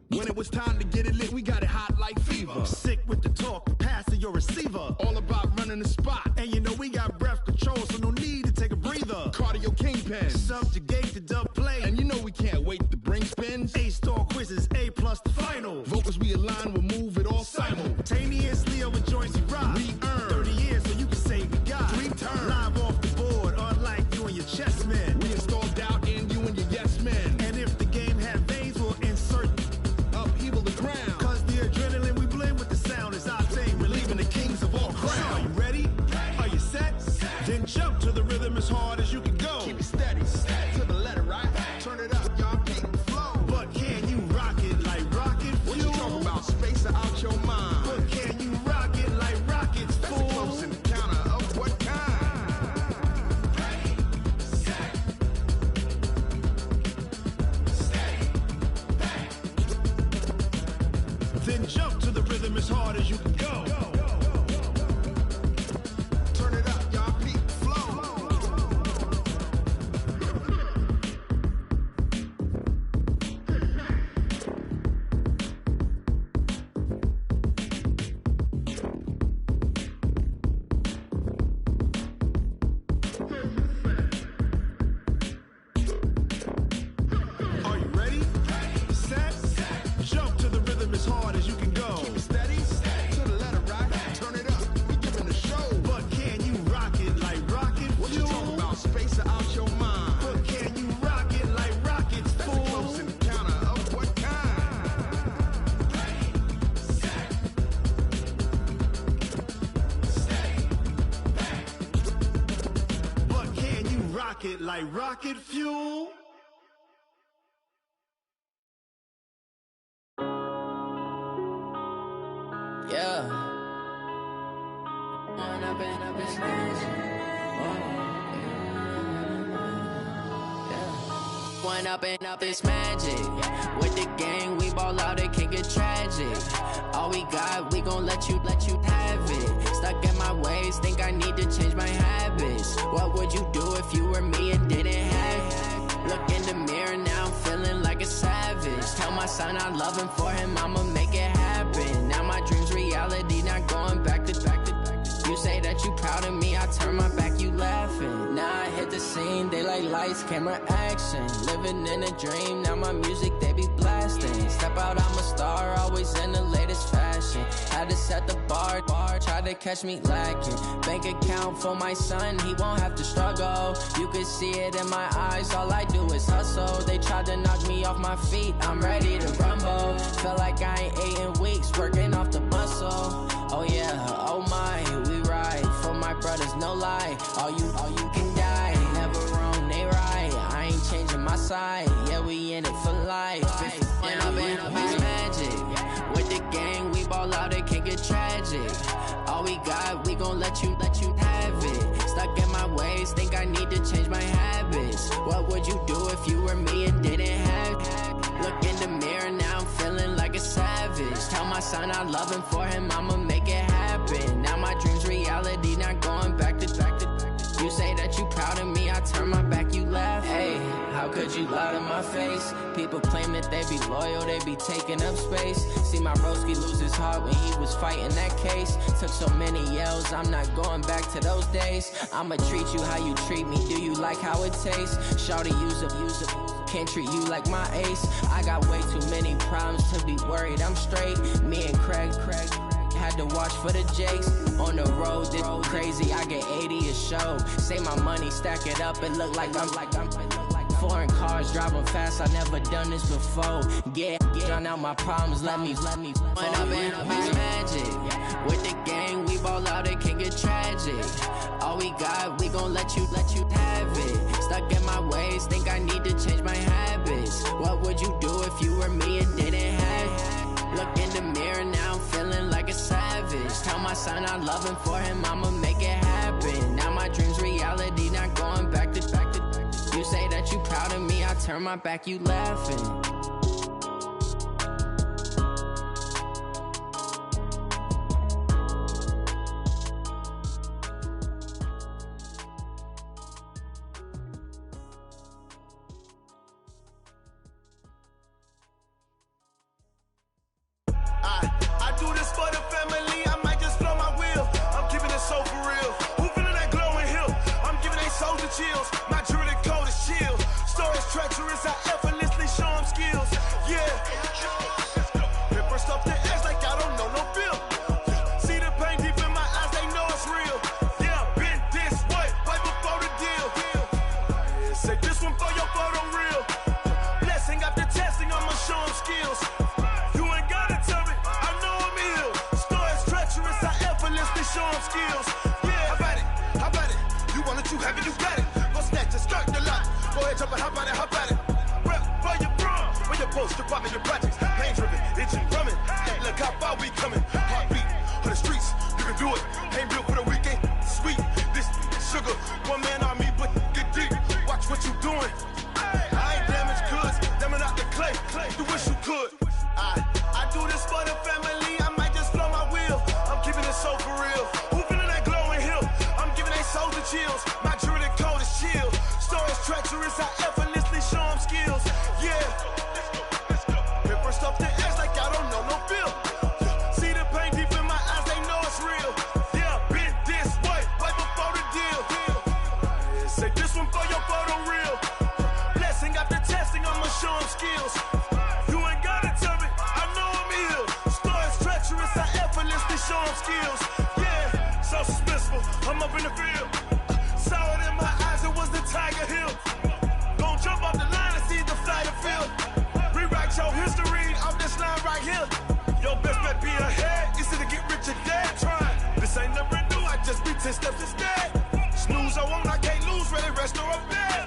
When it was time to get it lit, we got it hot like fever. Sick with the talk, passing your receiver. All about running the spot. And you know we got breath control, so no need to take a breather. Cardio kingpin. Subjugate the dub play. And you know we can't wait to bring spins. A-star quizzes, A+ the final. Vocals we align, we'll move it all Simultaneously over joints we rock. We earn 30 years so you can say we got 3 turns. Live off the board, unlike you and your chess men. We install doubt in you and your yes men. And if the game had veins, we'll insert upheaval the ground. Cause the adrenaline we blend with the sound is our thing, relieving the kings of all crowns. Are you ready? Are you set? Then jump to the rhythm as hard as you can go. Keep it steady, to the letter right. Turn it up, y'all beat the flow. But can you rock it like rocket fuel? What you talking about? Space or out your mind? But can you rock it like rockets, That's fool? a close encounter of what kind? Then jump to the rhythm as hard as you can go. Turn it up, y'all beat the flow. it like rocket fuel. Yeah. When I've been smashed. When up, it's magic. With the gang, we ball out, it can get tragic. All we got, we gon' let you have it. Stuck in my ways, think I need to change my habits. What would you do if you were me and didn't have it? Look in the mirror, now I'm feeling like a savage. Tell my son I love him, for him I'ma make it happen. Now my dream's reality, not going back to. You say that you proud of me, I turn my back, you laughing. Now I hit the scene, they like lights, camera, action. Living in a dream, now my music, they be blasting. Step out, I'm a star, always in the latest fashion. Had to set the bar, try to catch me lacking. Bank account for my son, he won't have to struggle. You can see it in my eyes, all I do is hustle. They tried to knock me off my feet, I'm ready to rumble. Feel like I ain't ate in weeks, working off the muscle. Oh yeah, oh my, we ride for my brothers, no lie. All you can die, never wrong, they right. I ain't changing my side, yeah, we in it for life. When up, it's magic. With the gang, we ball out, it can get tragic. All we got, we gon' let you have it. Stuck in my ways, think I need to change my habits. What would you do if you were me and didn't have it? Look in the mirror, now I'm feeling like a savage. Tell my son I love him, for him I'ma make it happen. Now my dream's reality, not going back to. You say that you proud of me, I turn my back, you laugh. Hey, how could you lie to my face? People claim that they be loyal, they be taking up space. See my broski lose his heart when he was fighting that case. Took so many yells, I'm not going back to those days. I'ma treat you how you treat me, do you like how it tastes? Shawty, use up. Can't treat you like my ace. I got way too many problems to be worried, I'm straight. Me and Craig had to watch for the Jakes. On the road, this crazy, I get 80 a show. Say my money, stack it up, it look like I'm foreign cars, driving fast, I never done this before. Get on out my problems, let me When up, it's magic. With the gang, we ball out, it can get tragic. All we got, we gon' let you have it. Stuck in my ways, think I need to change my habits. What would you do if you were me and didn't have it? Look in the mirror, now I'm feeling like a savage. Tell my son I love him, for him I'ma make it happen. Now my dream's reality, not going back to. You say that you proud of me, I turn my back, you laughing. I do this for the family, I might just blow my wheel. I'm keeping it so for real. Who feeling that glowing hill? I'm giving they soldier chills. My jewelry code is chill. Stories treacherous, I effortlessly show them skills. Yeah. Paper stuff the edge like I don't know no feel. See the pain deep in my eyes, they know it's real. Yeah, been this way, way before the deal. Say this one for your photo real. Blessing after testing, I'ma show them skills. You ain't gotta tell me, I know I'm ill. Stories treacherous, I effortlessly show them skills. Yeah, how about it? You want it, you have it, you got it. Go snatch it, skirt the lot. Go ahead, jump it, how about it? Rep for your bro, where your post, department, your projects. Pain driven, itching, drumming. Hey, look how far we coming. Heartbeat on the streets, you can do it. Ain't built for the weekend, sweet. This sugar, one man army, but get deep. Watch what you doing. I ain't damaged goods, damn out the clay. You wish you could. I do this for the family, I might just blow my wheel. I'm keeping it so for real. Who feeling that glowing hill? I'm giving they soldier chills. My jewelry code is chill. Stories treacherous, I effortlessly show them skills. Yeah. Paper stuff the edge like I don't know no feel. See the pain deep in my eyes, they know it's real. Yeah, been this way, way before the deal. Say this one for your photo real. Blessing after testing, I'ma show them skills. You ain't gotta tell me, I know I'm ill. Stories treacherous, I effortlessly show them skills. Yeah, so suspenseful, I'm up in the field. Saw it in my eyes, it was the Tiger Hill. Gon' jump off the line and see the fly the field. Rewrite your history off this line right here. Your best bet be ahead, easy to get rich or dead. Trying, this ain't never new, I just be 10 steps instead. Snooze, I won't, I can't lose, ready, rest or I'm dead.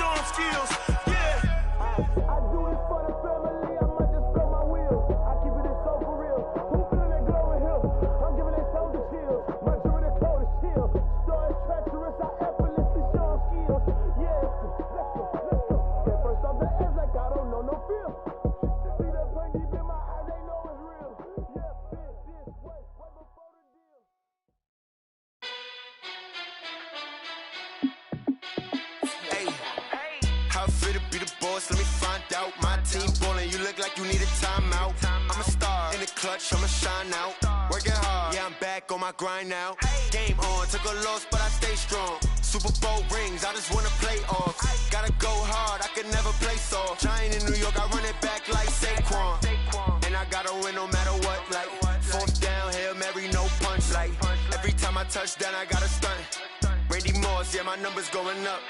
show them skills. Yeah. I do this for the family, I might just blow my wheel. I keep it so for real. Who feeling that glowing hill? I'm giving they soldier chills. My jewelry the cold is chill. Story treacherous, I effortlessly show them skills. Yeah, let's go. Get first off the edge like I don't know no feel. See that pain deep in my eyes, they know it's real. Yeah, bitch, this way, way before the deal. Hey, how fit to be the boss? Let me find out. My team ballin', you look like you need a timeout. I'm a star in the clutch, I'ma shine out. Working hard, yeah, I'm back on my grind now. Game on, took a loss, but I stay strong. Super Bowl rings, I just wanna play off. Gotta go hard, I can never play soft. Giant in New York, I run it back like Saquon. And I gotta win no matter what, like fourth down, Hail Mary, no punch. Like every time I touch down, I gotta stunt. Randy Moss, yeah, my numbers going up.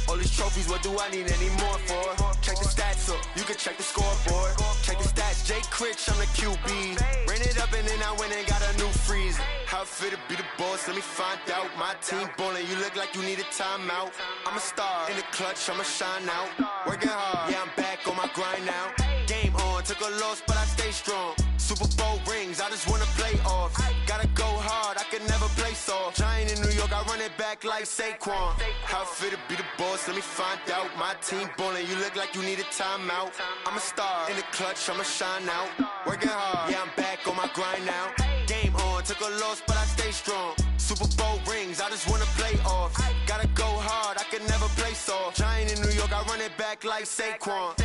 All these trophies, what do I need any more for? Check the stats up, you can check the scoreboard. Check the stats, Jay Critch, I'm the QB. Ran it up and then I went and got a new freeze. How fit to be the boss, let me find out. My team ballin', you look like you need a timeout. I'm a star in the clutch, I'ma shine out. Working hard, yeah, I'm back on my grind now. Game on, took a loss, but I stay strong. Super Bowl rings, I just wanna play off. Gotta go hard, I can never play soft. Giant in New York, I run it back like Saquon. How fit to be the boss, let me find out. My team ballin', you look like you need a timeout. I'm a star in the clutch, I'ma shine out. Working hard, yeah, I'm back on my grind now. Game on, took a loss, but I stay strong. Super Bowl rings, I just wanna play off. Gotta go hard, I can never play soft. Giant in New York, I run it back like Saquon.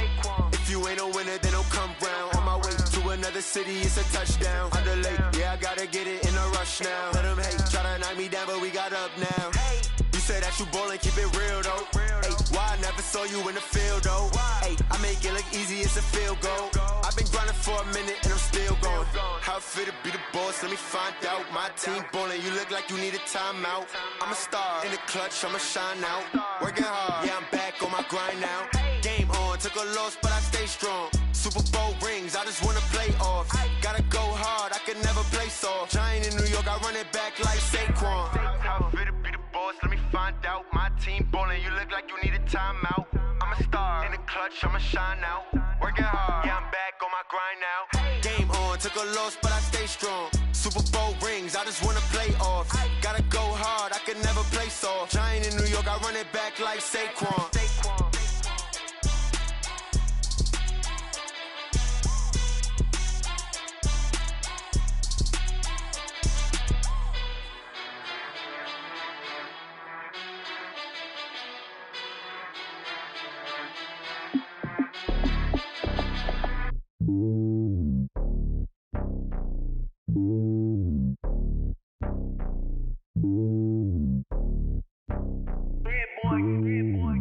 If you ain't a winner, then don't come round. On my way to another city, it's a touchdown. Underlay, yeah, I gotta get it in a rush now. Let them hate, try to knock me down, but we got up now. You say that you ballin', keep it real though. Hey, why I never saw you in the field though? Hey, I make it look easy, it's a field goal. I've been grinding for a minute and I'm still going. How fit to be the boss, let me find out. My team ballin', you look like you need a timeout. I'm a star in the clutch, I'ma shine out. Working hard, yeah, I'm back on my grind now. Game on, took a loss, but I stay strong. Super Bowl rings, I just wanna play off. Gotta go hard, I can never play soft. Giant in New York, I run it back like Saquon. How fit to be the boss, let me find out. My team ballin', you look like you need a timeout. I'm a star in the clutch, I'ma shine out. Working hard, yeah, I'm back on my grind now. Game on, took a loss, but I stay strong. Super Bowl rings, I just wanna play off. Gotta go hard, I can never play soft. Giant in New York, I run it back like Saquon.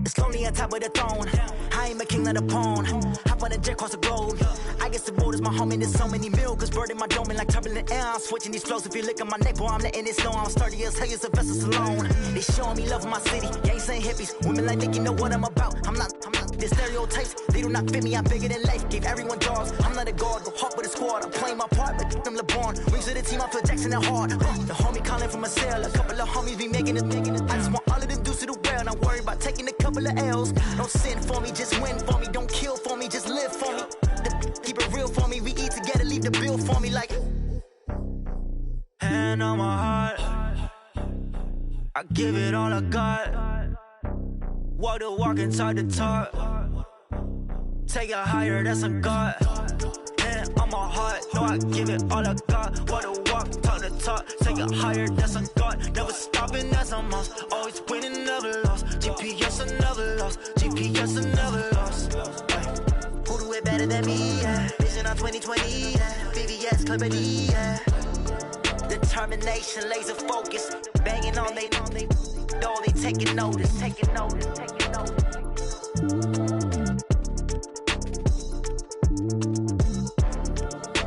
It's lonely on top of the throne. I ain't a king of the pawn. Hop on a jet across the globe. I guess the road is my home and there's so many miracles burning my dome and like turbulent air. I'm switching these flows. If you look at my neck, boy, I'm letting it slow. I'm sturdy as hell, it's a vessel alone. They showing me love in my city. Gangsta and hippies, women like Nicky know what I'm about. I'm not the stereotypes. They do not fit me. I'm bigger than life. Gave everyone jaws. I'm not a guard, go hard with a squad. I'm playing my part, but I'm LeBron. Wings of the team, I feel Jackson and hard. The homie calling from a cell. A couple of homies be making it. I just want all of them dudes to the well. Not worried about taking a couple of L's. Don't sin for me, just win for me. Don't kill for me, just live for me. Keep it real for me. We eat together, leave the bill for me like. Hand on my heart, I give it all I got. Walk the walk and talk the talk. Take it higher, that's a God. Hand on my heart, no, I give it all I got. Walk the walk, talk the talk. Take it higher, that's a God. Never stopping, that's a must. Always winning, never lost. GPS, I never lost. GPS, I never lost. Who do it better than me? Yeah. Vision on 2020. Yeah. VVS, Clarity. Yeah. Determination, laser focus. Banging on they door, they taking notice. Taking notice. Taking notice.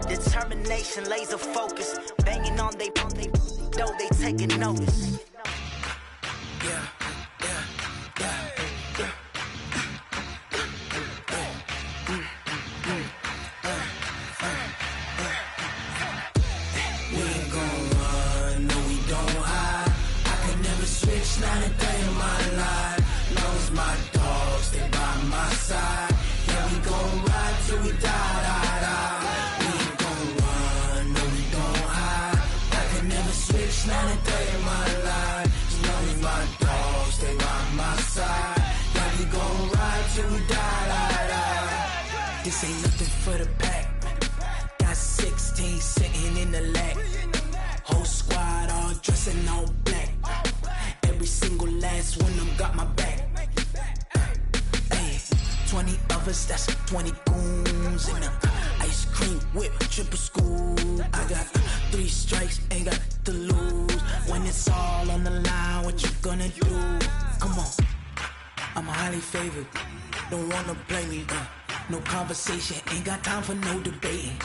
Determination, laser focus. Banging on they door, they taking notice. Yeah. Not a day in my life. Knows my dogs, stay by my side. Yeah, we gon' ride till we die, die, die. We ain't gon' run, no, we don't hide. I can never switch, not a day in my life. As long as my dogs stay by my side. Yeah, we gon' ride till we die, die, die. This ain't nothing for the pack. Got 16 sitting in the lag. Whole squad all dressing all black. Every single last one of them got my back. Hey, 20 of us, that's 20 goons in the ice cream whip, triple scoop. I got 3 strikes, ain't got to lose. When it's all on the line, what you gonna do? Come on, I'm highly favored. Don't wanna play me, no conversation, ain't got time for no debating.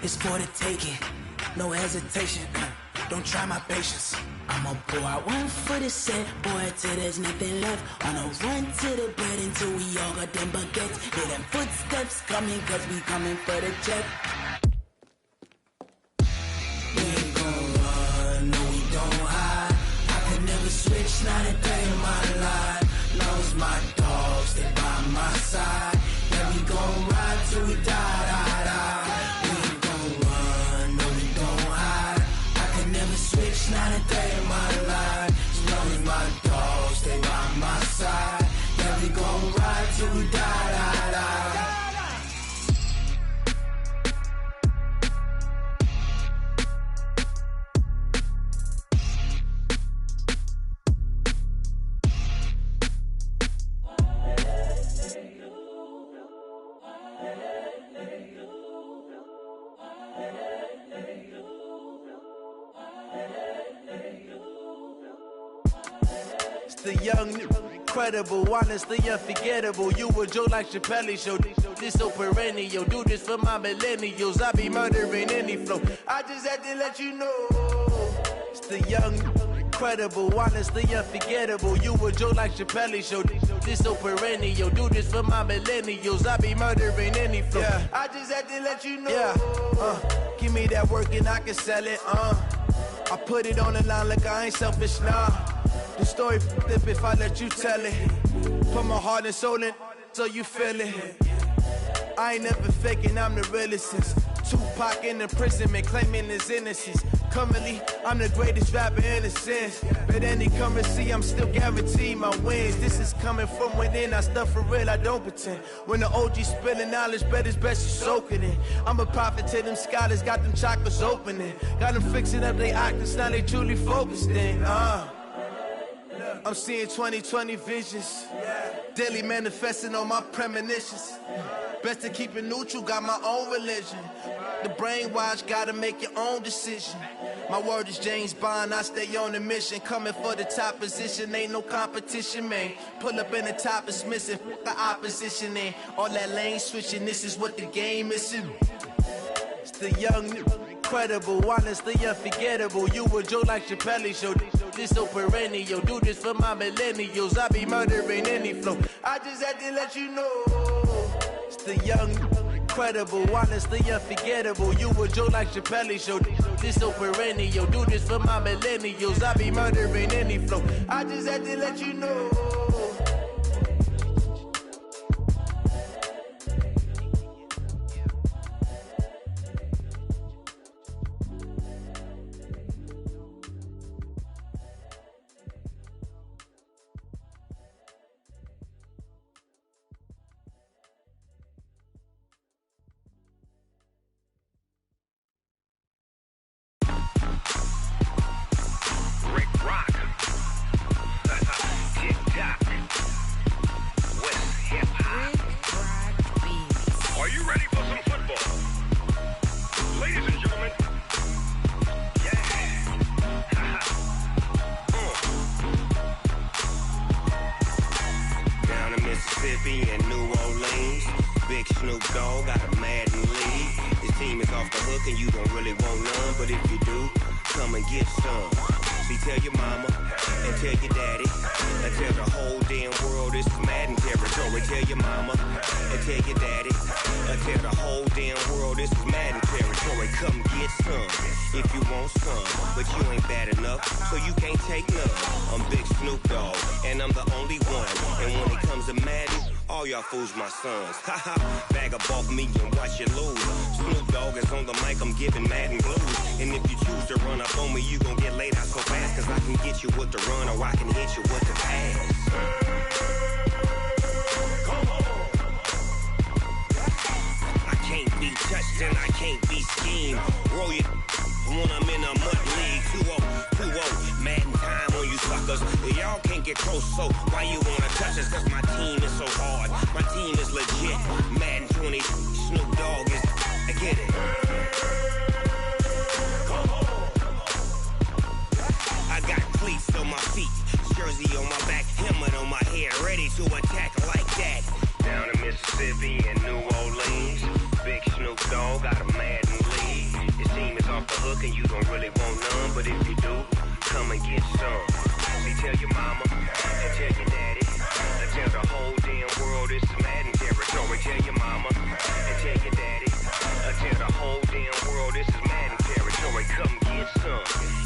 It's for the taking, no hesitation. Don't try my patience. I'ma pour out one for the set, boy, till there's nothing left. On a run to the bed until we all got them baguettes. Hear them footsteps coming, cause we coming for the check. We ain't gon' run, no, we don't hide. I can never switch, not a day in my life. Long as my dogs stay by my side. Yeah, we gon' ride till we die, die, die. We ain't gon' run, no, we don't hide. I can never switch, not a day in my life. As long as my dogs stay by my side. Yeah, we gon' ride till we die, die, die. The young, incredible, honestly unforgettable. You a Joe like Chappelle show. This so perennial. Do this for my millennials. I be murdering any flow. I just had to let you know. It's the young, incredible, honestly unforgettable. You a Joe like Chappelle show. This so perennial. Do this for my millennials. I be murdering any flow. Yeah. I just had to let you know. Yeah. Give me that work and I can sell it. I put it on the line like I ain't selfish, nah. The story flip if I let you tell it. Put my heart and soul in so you feel it. I ain't never faking, I'm the realest since Tupac in imprisonment, claiming his innocence. Currently, I'm the greatest rapper in a sense. But any currency, I'm still guaranteed my wins. This is coming from within, I stuff for real, I don't pretend. When the OG spilling knowledge, bet it's best you soak it in. I'm a prophet to them scholars, got them chakras opening. Got them fixing up they octaves, now they truly focused in. I'm seeing 2020 visions. Daily manifesting on my premonitions. Best to keep it neutral, got my own religion. The brainwash, gotta make your own decision. My word is James Bond, I stay on the mission. Coming for the top position, ain't no competition, man. Pull up in the top is missing, fuck the opposition in. All that lane switching, this is what the game is. It's the young, incredible, honestly unforgettable. You a Joe like Chappelle show. This so perennial. Do this for my millennials. I be murdering any flow. I just had to let you know. It's the young, incredible, honestly unforgettable. You a Joe like Chappelle show. This so perennial. Do this for my millennials. I be murdering any flow. I just had to let you know. All y'all fools my sons. Haha, bag up off me and watch you lose. Snoop Dogg is on the mic, I'm giving Madden blues. And if you choose to run up on me, you gon' get laid out so fast. Cause I can get you with the run or I can hit you with the pass. I can't be touched and I can't be schemed. Roll you when I'm in a mud league. 2-0, Madden time on you suckers. Y'all can't get close, so why you wanna touch us? Cause my team is so hard, my team is legit. Madden 20, Snoop Dogg is, I get it. I got cleats on my feet, jersey on my back, helmet on my head, ready to attack like that. Down in Mississippi and New Orleans, big Snoop Dogg got a Madden league. His team is off the hook and you don't really want none, but if you do, come and get some. See, tell your mama and tell your daddy, and tell the whole damn world this is Madden territory. Tell your mama and tell your daddy, and tell the whole damn world this is Madden territory. Come get some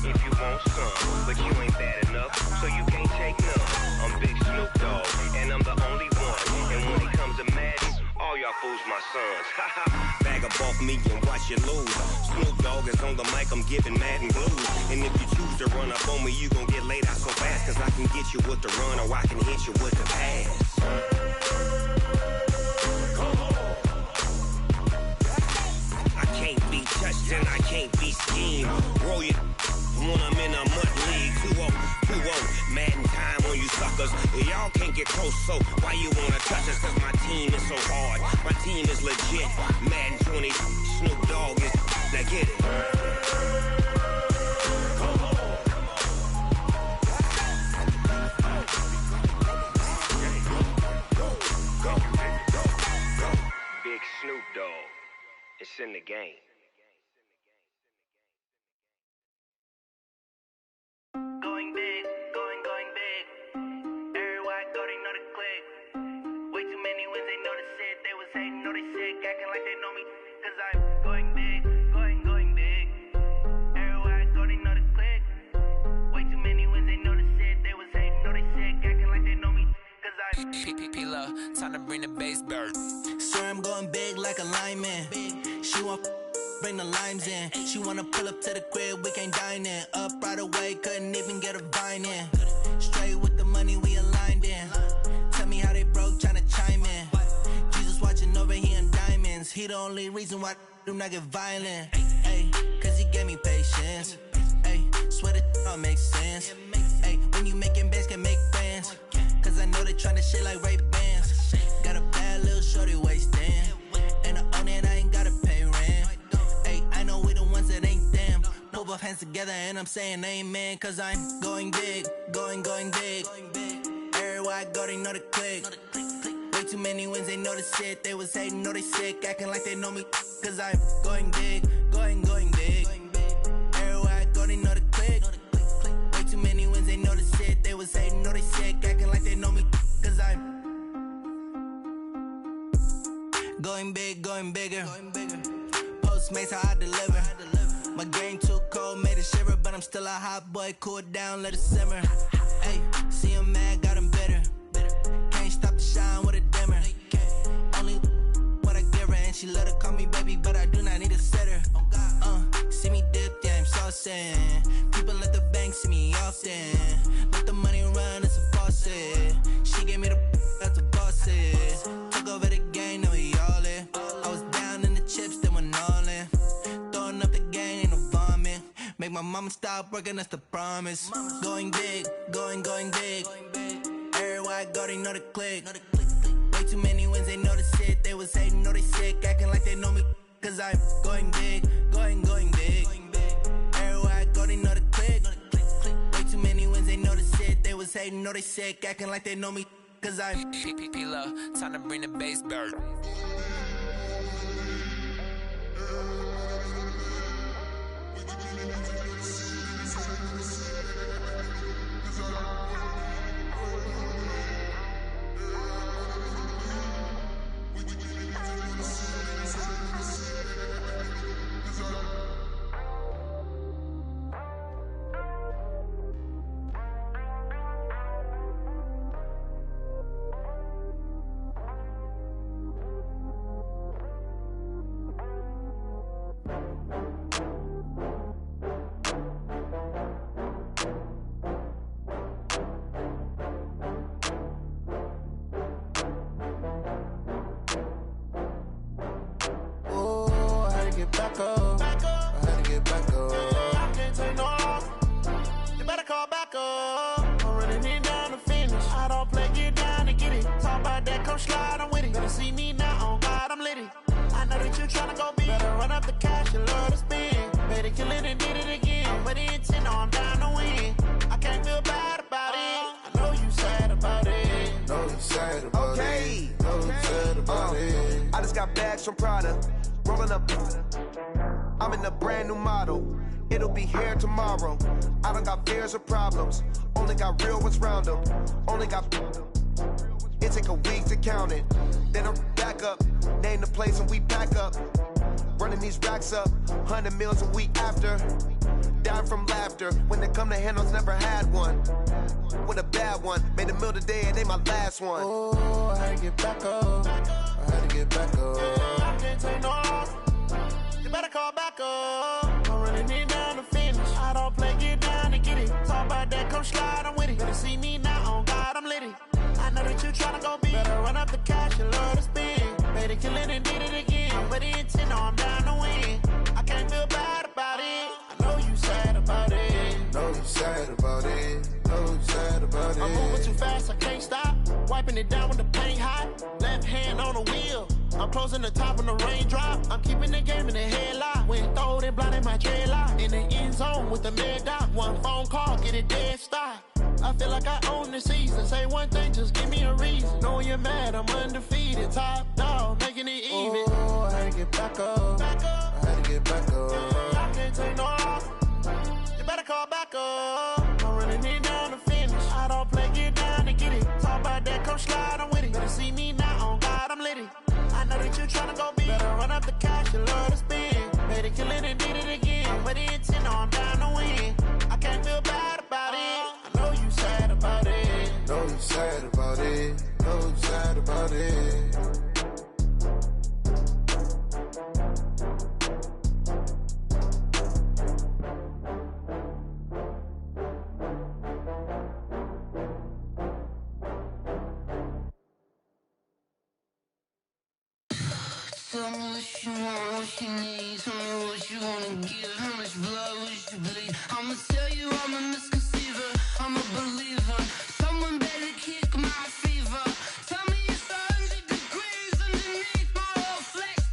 if you want some, but you ain't bad enough, so you can't take none. I'm Big Snoop Dogg, and I'm the only one. And when it comes to Madden, all y'all fools my sons. Bag up off me and watch you lose. Snoop Dogg is on the mic, I'm giving Madden blues. And if you choose to run up on me, you gon' get laid out so fast. Cause I can get you with the run or I can hit you with the pass. I can't be touched and I can't be schemed. Roll you when I'm in a mud league. 2-0, Madden time on you suckers. Y'all can't get close, so why you wanna touch us? Cause my team is so hard, my team is legit. Madden 20, Snoop Dogg is, now get it. Big Snoop Dogg, it's in the game. Going big, going big. Everywhere I go, they know the click. Way too many wins, they know the shit. They was hating, know they sick, acting like they know me. Cause I'm going big, going big. Everywhere I go, they know the click. Way too many wins, they know the shit. They was hating, know they sick, acting like they know me. Cause I'm P-P-P-Love, time to bring the bass bird. Swear I'm going big like a lineman. She want bring the limes in. She wanna pull up to the crib, we can't dine in. Up right away, couldn't even get a vine in. Straight with the money we aligned in. Tell me how they broke, tryna chime in. Jesus watching over here in diamonds. He the only reason why I do not get violent. Ay, cause he gave me patience. Ay, swear that all makes sense. Ay, when you making bands, can make friends. Cause I know they tryna shit like Ray-Bans. Got a bad little shorty wasting. And I own it, I ain't gotta pay rent. Ay, I know we the ones that ain't them. Move our hands together and I'm saying amen. Cause I'm going big, going big. Everywhere I go, they know the click. Way too many wins, they know the shit. They was hating, know they sick, acting like they know me. Cause I'm going big, going big. Everywhere I go, they know the click. Way too many wins, they know the shit. They was hating, know they sick, acting like they know me. Cause I'm going big, going bigger. Postmates how I deliver. My game too cold, made it shiver, but I'm still a hot boy. Cool it down, let it simmer. Hey, see him mad, got him bitter. Can't stop the shine with a dimmer. Only what I give her, and she let her call me baby, but I do not need a sitter. See me dip, yeah, I'm saucing. People at the bank see me often. Let the money run, it's a faucet. She gave me the that's the bosses. Took over the game, now we all in. I was down in the chips, then went all in. Throwing up the game, ain't no vomit. Make my mama stop working, that's the promise. Going big, going big. Everywhere I go, they know the click. Way too many wins, they know the shit. They was hating, know they sick, acting like they know me. Cause I'm going big, going big. Everywhere I go, they know the click. Way too many wins, they know the shit. They was hating, know they sick, acting like they know me. Cause I'm P-P-P-Love, time to bring the bass bird. about that, come slide, I'm with it. Better see me now, on God, I'm litty. I know that you tryna go big. Better run up the cash and love to spend. Better kill it and did it again. I'm with the intent, no, I'm down to win. I can't feel bad about it. I know you sad about it. Know you sad about it. Know you sad about it. I just got bags from Prada. Rolling up. I'm in a brand new model. It'll be here tomorrow. I don't got fears or problems. Only got real ones round them. Only got. It take a week to count it. Then I'm back up. Name the place and we pack up. Running these racks up. 100 meals a week after. Dying from laughter. When they come to handles, never had one. With a bad one. Made a meal today and they my last one. Oh, I had to get back up. I had to get back up. I can't take no off. You better call back up. I'm running it down to finish. I don't play, get down to get it. Talk about that, come slide, I'm with it. Better see me now, on God, I'm litty. I know that you tryna go big. Better run up the cash and love to spend. Better kill it and did it again. I'm with the intent, no, I'm down to win. I can't feel bad about it. I know you sad about it. Know you sad about it. Know you sad about it. I'm moving too fast, I can't stop. Wiping it down with the paint hot. Left hand on the wheel. I'm closing the top of the raindrop. I'm keeping the game in the headlock. When throwed and blinded my dreadlock. In the end zone with the mad dot. One phone call, get it dead stop. I feel like I own the season. Say one thing, just give me a reason. Knowing you're mad, I'm undefeated. Top dog, making it even. Oh, I had to get back up. I had to get back up. I can't take no off. You better call back up. I'm running it down to finish. I don't play, get down to get it. Talk about that, come slide, I'm with it. Better see me now, on God, I'm litty. I know that you tryna go big. Better run up the cash and love to spend. Better kill it and did it again. I'm with the intent, no, I'm down to win. I can't feel bad about it. I know you sad about it. Know you sad about it. Know you sad about it. Tell me what you want, what you need. Tell me what you wanna give. How much blood would you bleed? I'ma tell you I'm a misconceiver. I'm a believer. Someone better kick my fever. Tell me it's 100 degrees underneath my whole flesh.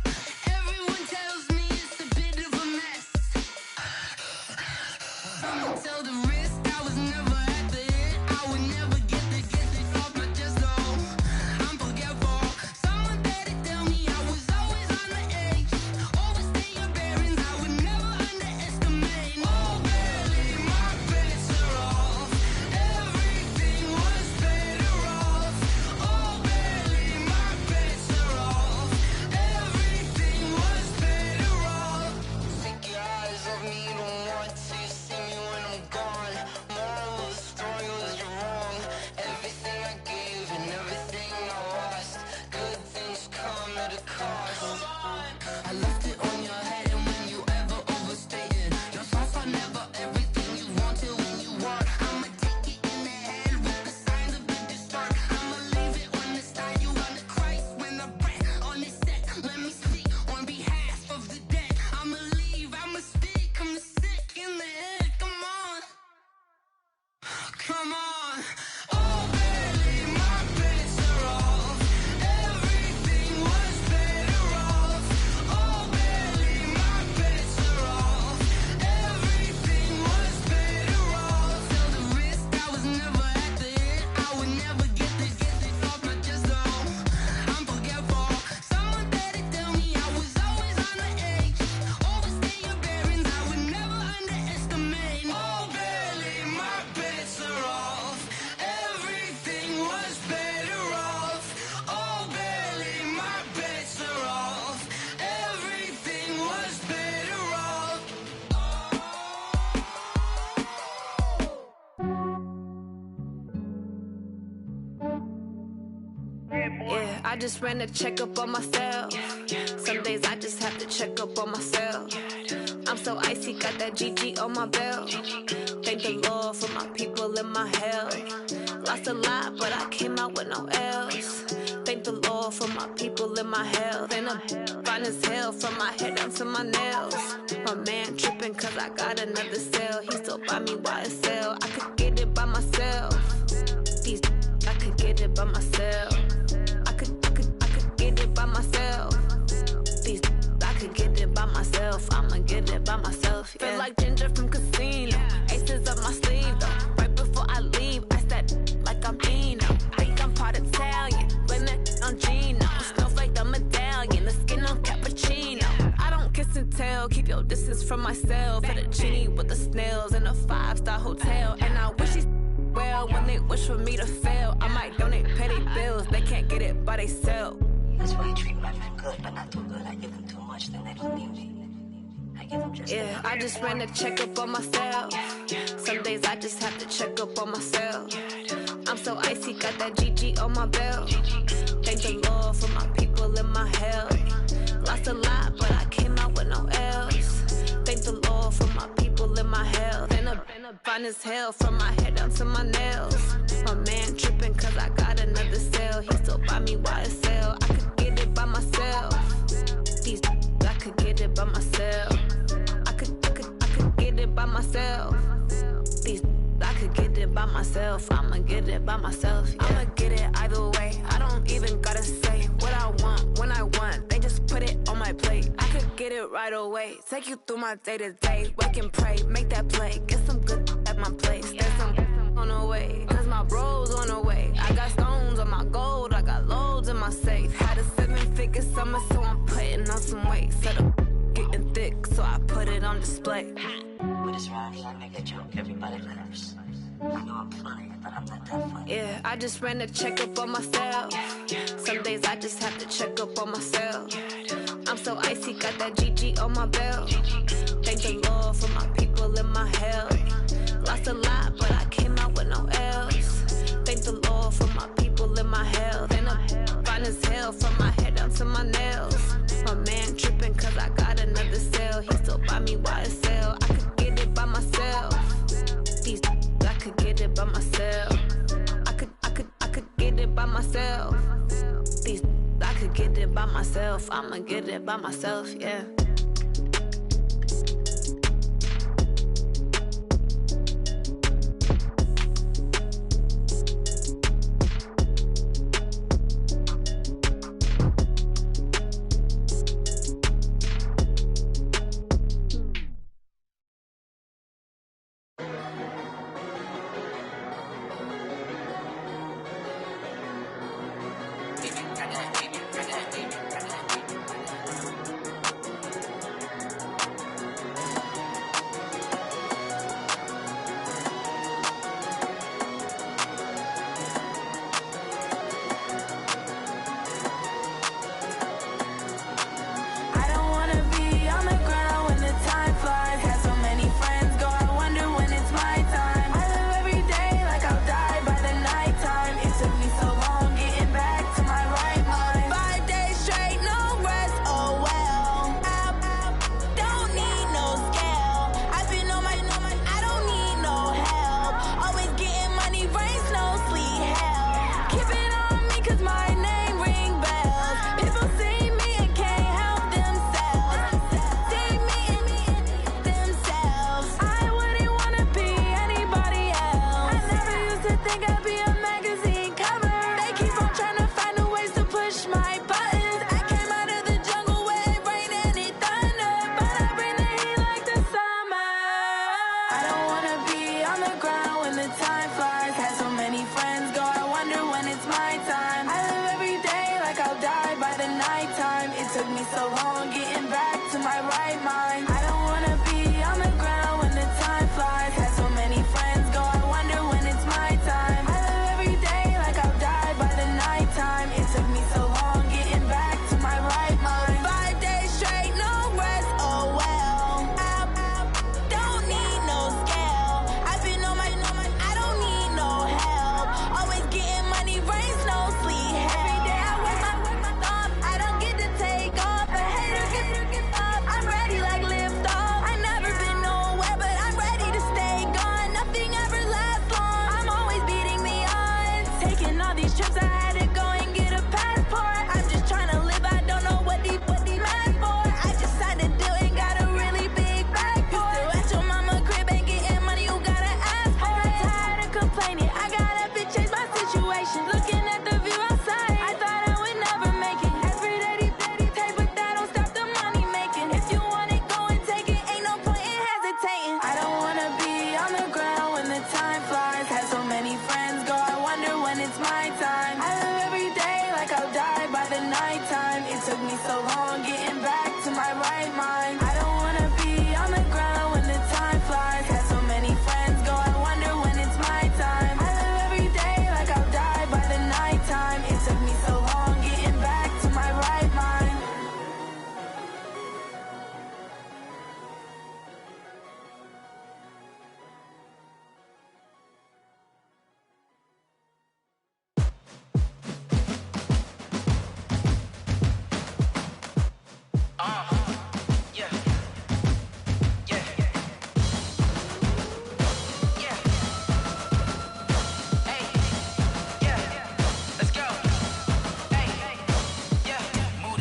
Everyone tells me it's a bit of a mess. I'ma tell the risk I was never at the end. I would never get this off my chest, though. I'm forgetful. Someone better tell me I was always on the edge. Overstay your bearings, I would never underestimate. Oh, barely, my bets are off. Everything was better off. Oh, barely, my bets are off. Everything was better off. Take your eyes off me, don't want to see me when I'm gone. Moral of the story was you're wrong. Everything I gave and everything I lost. Good things come at a cost. I left it on your head, and when you ever overstated, your thoughts are never everything you wanted when you want. I'ma take it in the head with the signs of the distort. I'ma leave it on the side. You on the Christ when the breath on the set. Let me speak on behalf of the dead. I'ma leave, I'ma speak. I'm sick in the head. Come on, come on. Oh, barely, my bets are off. Everything was better off. Oh, barely, my bets are off. Everything was better off. Tell the risk I was never at the end. I would never get this off my chest, though. I'm forgetful. Someone better tell me I was always on the edge. Overstay your bearings, I would never underestimate. Oh, barely, my bets are off. Everything was better off. Oh, barely, my bets are off. Everything was better off. Yeah, I just ran a checkup on myself. Some days I just have to check up on myself. I'm so icy, got that GG on my belt. Thank the Lord for my people and my health. Lost a lot, but I came out with no L's. Thank the Lord for my people and my health. And I'm fine as hell from my head down to my nails. My man tripping cause I got another cell. He still buy me YSL. I could get it by myself. These I could get it by myself. it by myself. Yeah. Feel like Ginger from Casino. Aces up my sleeve though. Right before I leave, I said like I'm Eno. Think I'm part Italian, blame it on Gino. Snowflake the medallion, the skin on cappuccino. I don't kiss and tell, keep your distance from myself. Fettuccine with the snails in a 5-star hotel. And I wish these well when they wish for me to fail. I might donate petty bills, they can't get it by they sell. That's why you treat my men good, but not too good. I give them too much, then they don't need me. I give them just yeah, I just ran a checkup on myself. Some days I just have to check up on myself. I'm so icy, got that GG on my belt. Thank the Lord for my people in my health. Lost a lot, but I came out with no else. Thank the Lord for my people in my health. And a fine as hell from my head down to my nails. My man tripping cause I got another sale. He still buy me YSL. I could get it by myself. These I could get it by myself. I could get it by myself. These I could get it by myself. I'ma get it by myself. Yeah. I'ma get it either way. I don't even gotta say what I want when I want. They just put it on my plate. I could get it right away. Take you through my day to day. Wake and pray, make that play. Get some good at my place. There's some on the way. Cause my bros on the way. I got stones on my gold. I got loads in my safe. Had a 7-figure summer, so I'm putting on some weight. Set up getting thick, so I put it on display. With this rhyme, I make a joke, everybody laughs. I know I'm funny, but I'm not that funny. Yeah, I just ran a checkup on myself. Some days I just have to check up on myself. I'm so icy, got that GG on my belt. Thank the Lord for my people in my health. Lost a lot, but I came out with no else. Thank the Lord for my people in my health. And I'm fine as hell from my head down to my nails. My man tripping cause I got another sale. He still buy me YSL. I could get it by myself. These I could get it by myself. I could get it by myself. These I could get it by myself. I'ma get it by myself, yeah.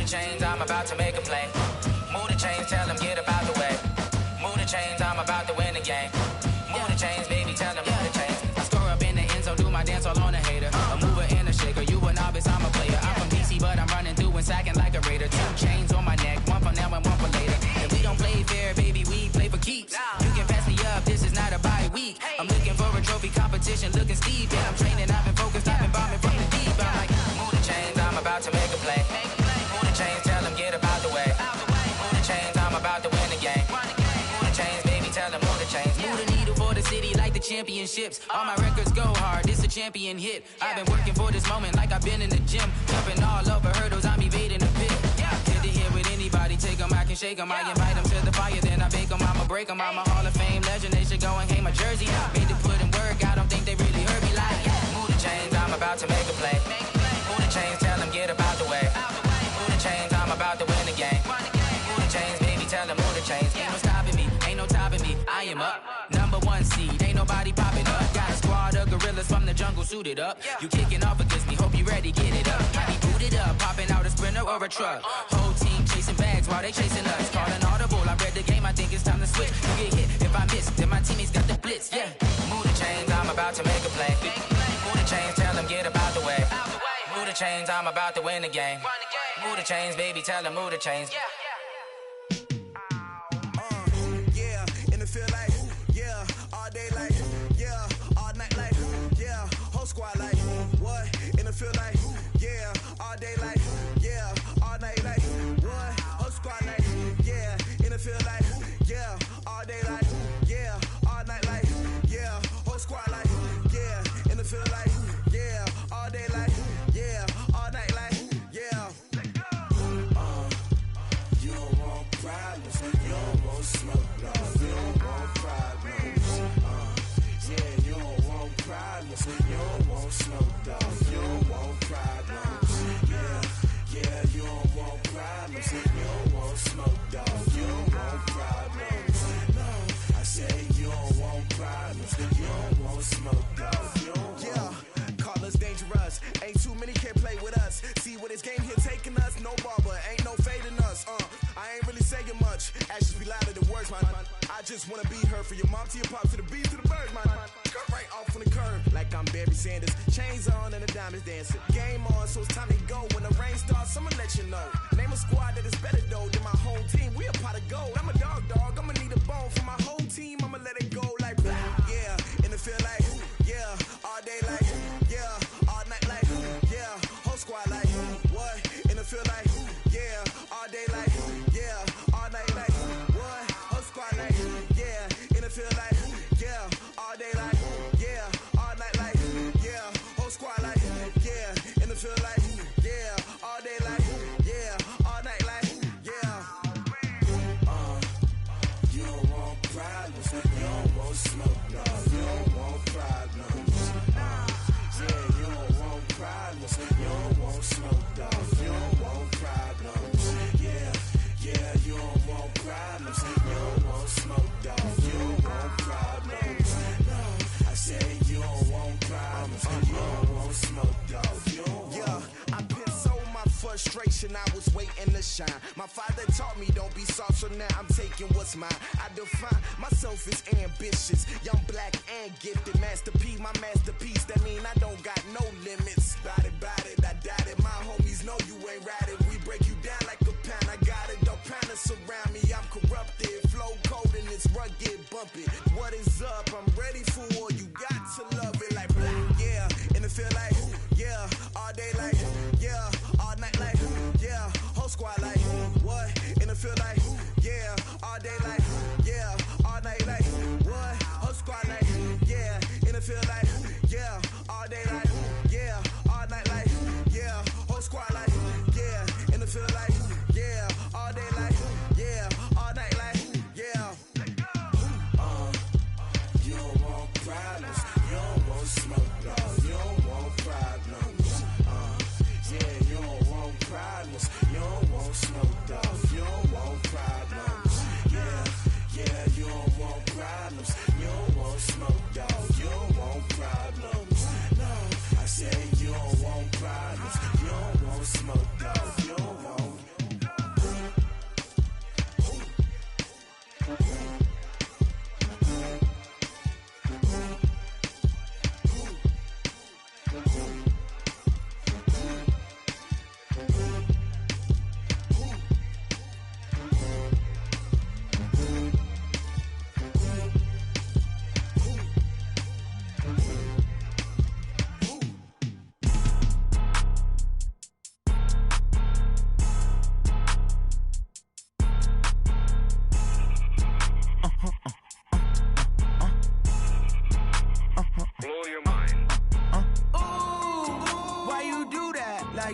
chains, I'm about to make a play. Move the chains, tell them get about the way. Move the chains, I'm about to win the game. Move the chains, baby, tell them move the chains. I score up in the end zone, do my dance all on a hater. A mover and a shaker, you a novice, I'm a player. I'm from DC, but I'm running through and sacking like a raider. 2 chains on my neck, one for now and one for later. And we don't play fair, baby, we play for keeps. You can pass me up, this is not a bye week. I'm looking for a trophy competition, looking steep. Yeah, I'm training, I've been focused, I've been bombing from the deep. I'm like, move the chains, I'm about to make a play. Move the chains, tell them get about the way. Move the chains, I'm about to win the game. Move the chains, baby, tell them move the chains. Move the needle for the city like the championships. All my records go hard, this a champion hit. I've been working for this moment like I've been in the gym. Jumping all over hurdles, I'm evading the pit. Get to here with anybody, take them, I can shake them. I invite them to the fire, then I bake them, I'ma break them. I'm a Hall of Fame legend, they should go and hang my jersey. Made to put in work, I don't think they really heard me like, move the chains, I'm about to make a play. Move the chains, tell them get about the way. Move the chains, I'm about to win the game. Move the chains, baby, tell them move the chains. Ain't no stopping me, ain't no topping me, I am up. #1 seed, ain't nobody popping up. Got a squad of gorillas from the jungle suited up. You kicking off against me, hope you ready, get it up. Might be booted up, popping out a Sprinter or a truck. Whole team chasing bags while they chasing us. Call an audible, I read the game, I think it's time to switch. You get hit, if I miss, then my teammates got the blitz, yeah. Move the chains, I'm about to make a play. Move the chains, tell them get about the way. Move the chains, I'm about to win the game. Move the chains, baby, tell them move the chains. Yeah, and it feel like, yeah, all day like, yeah, all night like, yeah, whole squad like, what? And it feel like, yeah, all day like, yeah, all night like, what? Whole squad like, yeah, and it feel like, yeah, all day like, yeah, all night like, yeah, whole squad like, yeah, and it feel like, yeah, all day like, yeah, all night like, yeah. You don't want problems, you don't want smoke, no. You don't want problems, yeah, you don't want problems, you don't want smoke, dog. You don't want problems, yeah, you don't want problems, you don't want smoke, dog. You don't want problems, no. I say you don't want problems, you don't want smoke, dog. You don't Yeah, call us dangerous. Ain't too many can play with us. See what this game here taking us. No barber, ain't no fading us. I ain't really saying much. Actions be louder than words, man. I just wanna be heard for your mom to your pop to the beat to the bird, man. Cut right off on the curb like I'm Barry Sanders. Chains on and the diamonds dancing. Game on, so it's time to go. When the rain starts, I'ma let you know. Name a squad that is better though than my whole team. We a pot of gold. I'm a dog. I'ma need a bone for my whole team. I'ma let it go like yeah, and it feel like yeah, all day like yeah, all night like yeah, whole squad like what? And it feel like yeah, all day like yeah, all night like what? Whole squad like yeah, and it feel like yeah, all day like yeah, all night like yeah, whole squad like yeah, and it feel like yeah, all day like yeah, all night like yeah. You don't want problems, you don't want smoke, no. You don't want problems, yeah, you don't want problems, you don't want smoke, dog. You don't want problems, yeah, you don't want problems, you don't want smoke, dog. You don't want problems, no. I say you don't want problems, you don't want smoke, dog. You don't want. Yeah, I've been so my frustration, I was waiting to shine. My father taught me don't be soft, so now I'm taking what's mine. I define myself as ambitious, young, black, and gifted. Master P, my masterpiece, that mean I don't got no limits. Bout it, I doubt it. My homies know you ain't ratted. We break you down like a pound. I got it, don't pound us around me. I'm corrupted, flow cold and it's rugged, bumpy. What is up? I'm ready for war. You got to love it like black, yeah. And it feel like yeah, all day like yeah, all night like yeah, whole squad like what? And it feel like yeah, all day like yeah, all night like what? Whole squad like yeah, and it feel like yeah, all day like yeah, all night like yeah, whole squad like yeah, and it feel like yeah, all day like yeah, all night like yeah.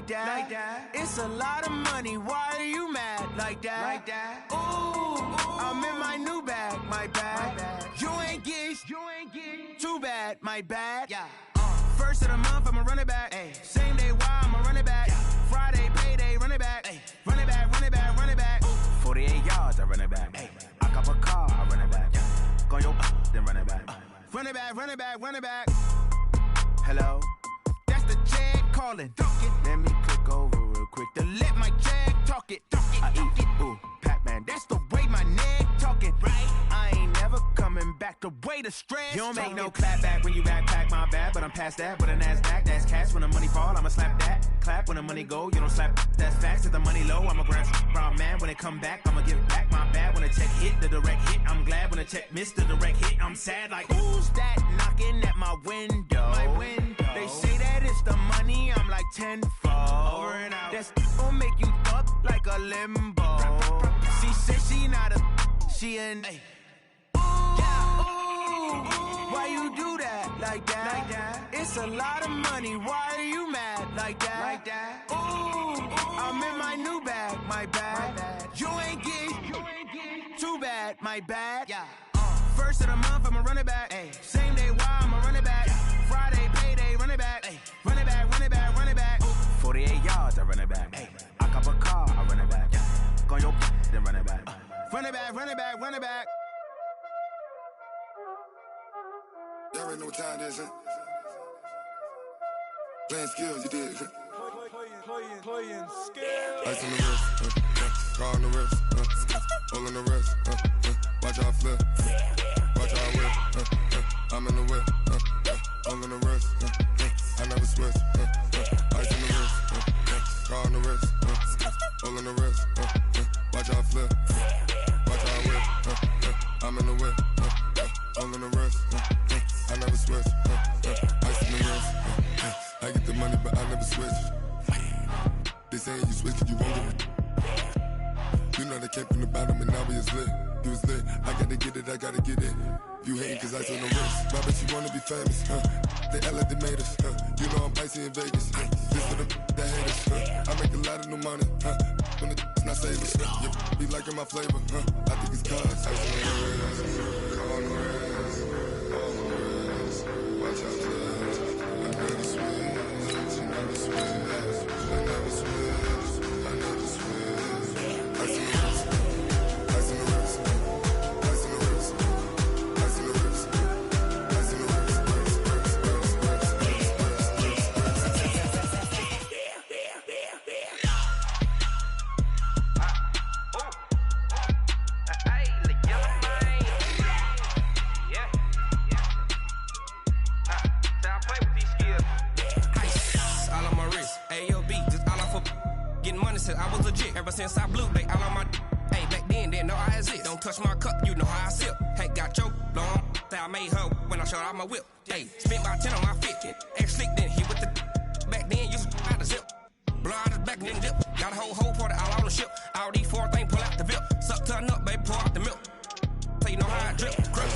like that. It's a lot of money, why are you mad like that? Ooh, I'm in my new bag, my bad. You ain't get, too bad, my bad. First of the month, I'ma run it back. Same day, why I'ma run it back. Friday, payday, run it back. Run it back, run it back, run it back. 48 yards, I run it back. I cop a car, I run it back. Go your then run it back. Run it back, run it back, run it back. Hello, that's the Jag calling. Let me click over real quick to let my Jag talk it. I eat it, ooh, Pac-Man. That's the way my neck talking. Right? I ain't never coming back the way the stress. You don't make no clap back when you backpack, my bad. But I'm past that with a NASDAQ. That's cash when the money fall. I'ma slap that. Clap when the money go. You don't slap. That's facts. If the money low, I'ma grab brown man. When it come back, I'ma give back my bad. When the check hit, the direct hit. I'm glad when the check missed the direct hit. I'm sad like who's that knocking at my window? My window. They say that it's the money. I'm like tenfold. Over and out. That's gon' make you up like a limbo. She said she not a. She an. Why you do that like that? It's a lot of money. Why are you mad like that? Ooh, I'm in my new bag, my bad. You ain't get, too bad, my bad. First of the month, I'ma run it back. Same day, why I'ma run it back. Friday, payday, run it back. Run it back, run it back, run it back. 48 yards, I run it back. I cop a car, I run it back. Go your then run it back. Run it back, run it back, run it back. Y'all already know what time it is, huh? Playing skills, you did. Playing skills. Ice on the wrist, car on the wrist, all on the wrist, watch how I flip, watch how I whip, I'm in the whip, all on the wrist, I never switch, ice on the wrist, car on the wrist, all on the wrist, watch how I flip, watch how I whip, I'm in the whip, all on the wrist, I never switch, ice on the wrist, I get the money but I never switch. They saying you switch cause you won't get it. You know they came from the bottom and now we is lit. You was lit, I gotta get it, I gotta get it. You hating cause ice on the wrist. I bet you wanna be famous, They act like they made us, You know I'm icy in Vegas, This for the that hate us, I make a lot of new money, When it's not savers, You be liking my flavor, I think it's cause ice on the wrist, on the wrist, on the wrist. Watch out, cuz I never switch, I never switch. Since I blew, they all on my hey, back then, didn't know I exist. Don't touch my cup, you know how I sip. Hey, got your long, that I made her when I showed out my whip. Hey, spent my 10 on my fit. Ex-slick, then hit with the back then, used to out the zip. Blow out his back, then dip. Got a whole party all on the ship. All these four things, pull out the VIP. Suck, turn up, baby, pour out the milk. So you know how I drip. Crush.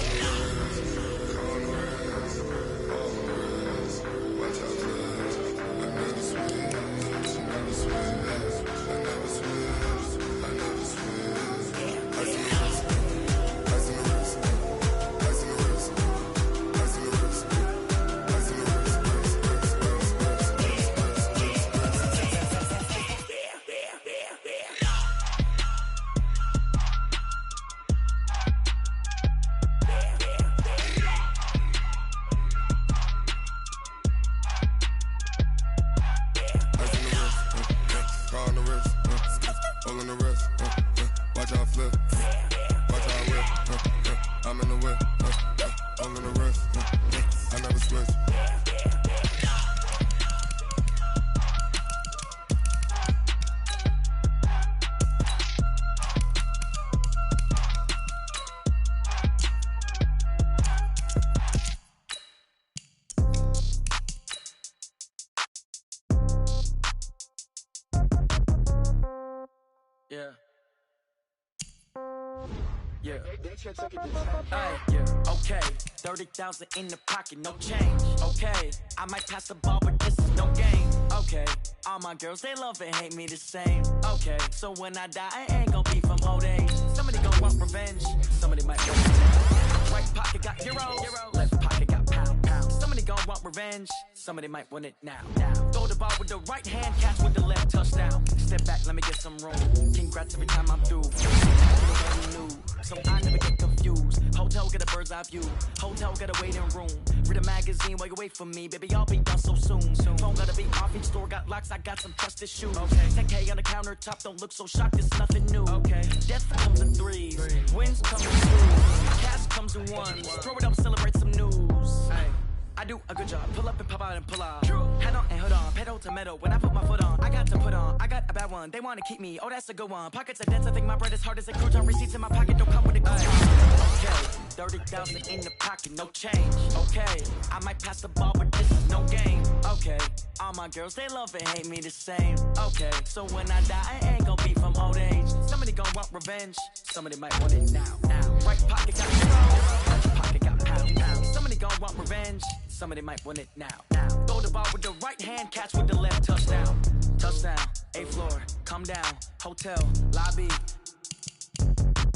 Yeah. Yeah. Hey, yeah. Okay. 30,000 in the pocket, no change. Okay. I might pass the ball, but this is no game. Okay, all my girls, they love and hate me the same. Okay, so when I die, I ain't gon' be from old age. Somebody gon' want revenge, somebody might want it. Right pocket got euros, left pocket got pound. Somebody gon' want revenge, somebody might want it now. Throw the ball with the right hand, catch with the left, touchdown. Step back, let me get some room. Congrats every time I'm through. So I never get confused. Hotel get a bird's eye view. Hotel get a waiting room. Read a magazine while you wait for me. Baby, I'll be done so soon. Phone gotta be off, each store got locks. I got some trusted shoes. 10K on the countertop, don't look so shocked, it's nothing new. Death comes in threes, wins come in twos, cash comes in ones. Throw it up, celebrate some news. I do a good job, pull up and pop out and pull out. Head on and hood on, pedal to metal. When I put my foot on, I got to put on. I got a bad one, they wanna keep me, oh that's a good one. Pockets are dense, I think my bread is hard as a crouton. Receipts in my pocket, don't come with a coupon. Okay, 30,000 in the pocket, no change. Okay, I might pass the ball, but this is no game. Okay, all my girls, they love and hate me the same. Okay, so when I die, I ain't gon' be from old age. Somebody gon' want revenge, somebody might want it now. Right pocket got euros, left pocket got pound. Somebody gon' want revenge, somebody might want it now. Throw the ball with the right hand, catch with the left, touchdown. Touchdown, 8th floor, come down, hotel, lobby.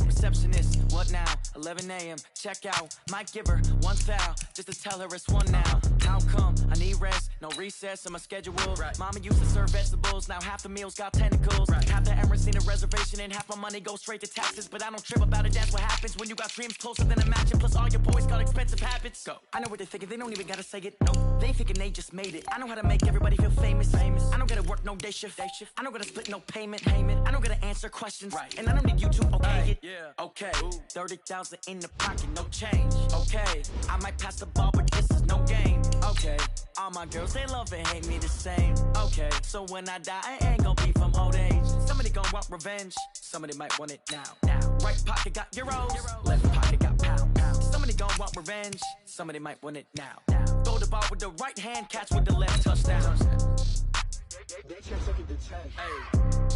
Receptionist, what now? 11 a.m. Check out. Might give her one foul just to tell her it's one now. How come? I need rest, no recess in my schedule. Mama used to serve vegetables, now half the meals got tentacles. Half the Emirates seen a reservation and half my money goes straight to taxes. But I don't trip about it, that's what happens when you got dreams closer than a match. Plus all your boys got expensive habits. Go. I know what they're thinking, they don't even gotta say it. Nope, they thinking they just made it. I know how to make everybody feel famous. I don't gotta work no day shift. I don't gotta split no payment. I don't gotta answer questions. And I don't need you to okay it. Okay, 30,000 in the pocket, no change. Okay, I might pass the ball, but this is no game. Okay, all my girls, they love and hate me the same. Okay, so when I die, I ain't gon' be from old age. Somebody gon' want revenge, somebody might want it now. Right pocket got euros, left pocket got pound. Somebody gon' want revenge, somebody might want it now. Throw the ball with the right hand, catch with the left, touchdown. They can't take it to 10.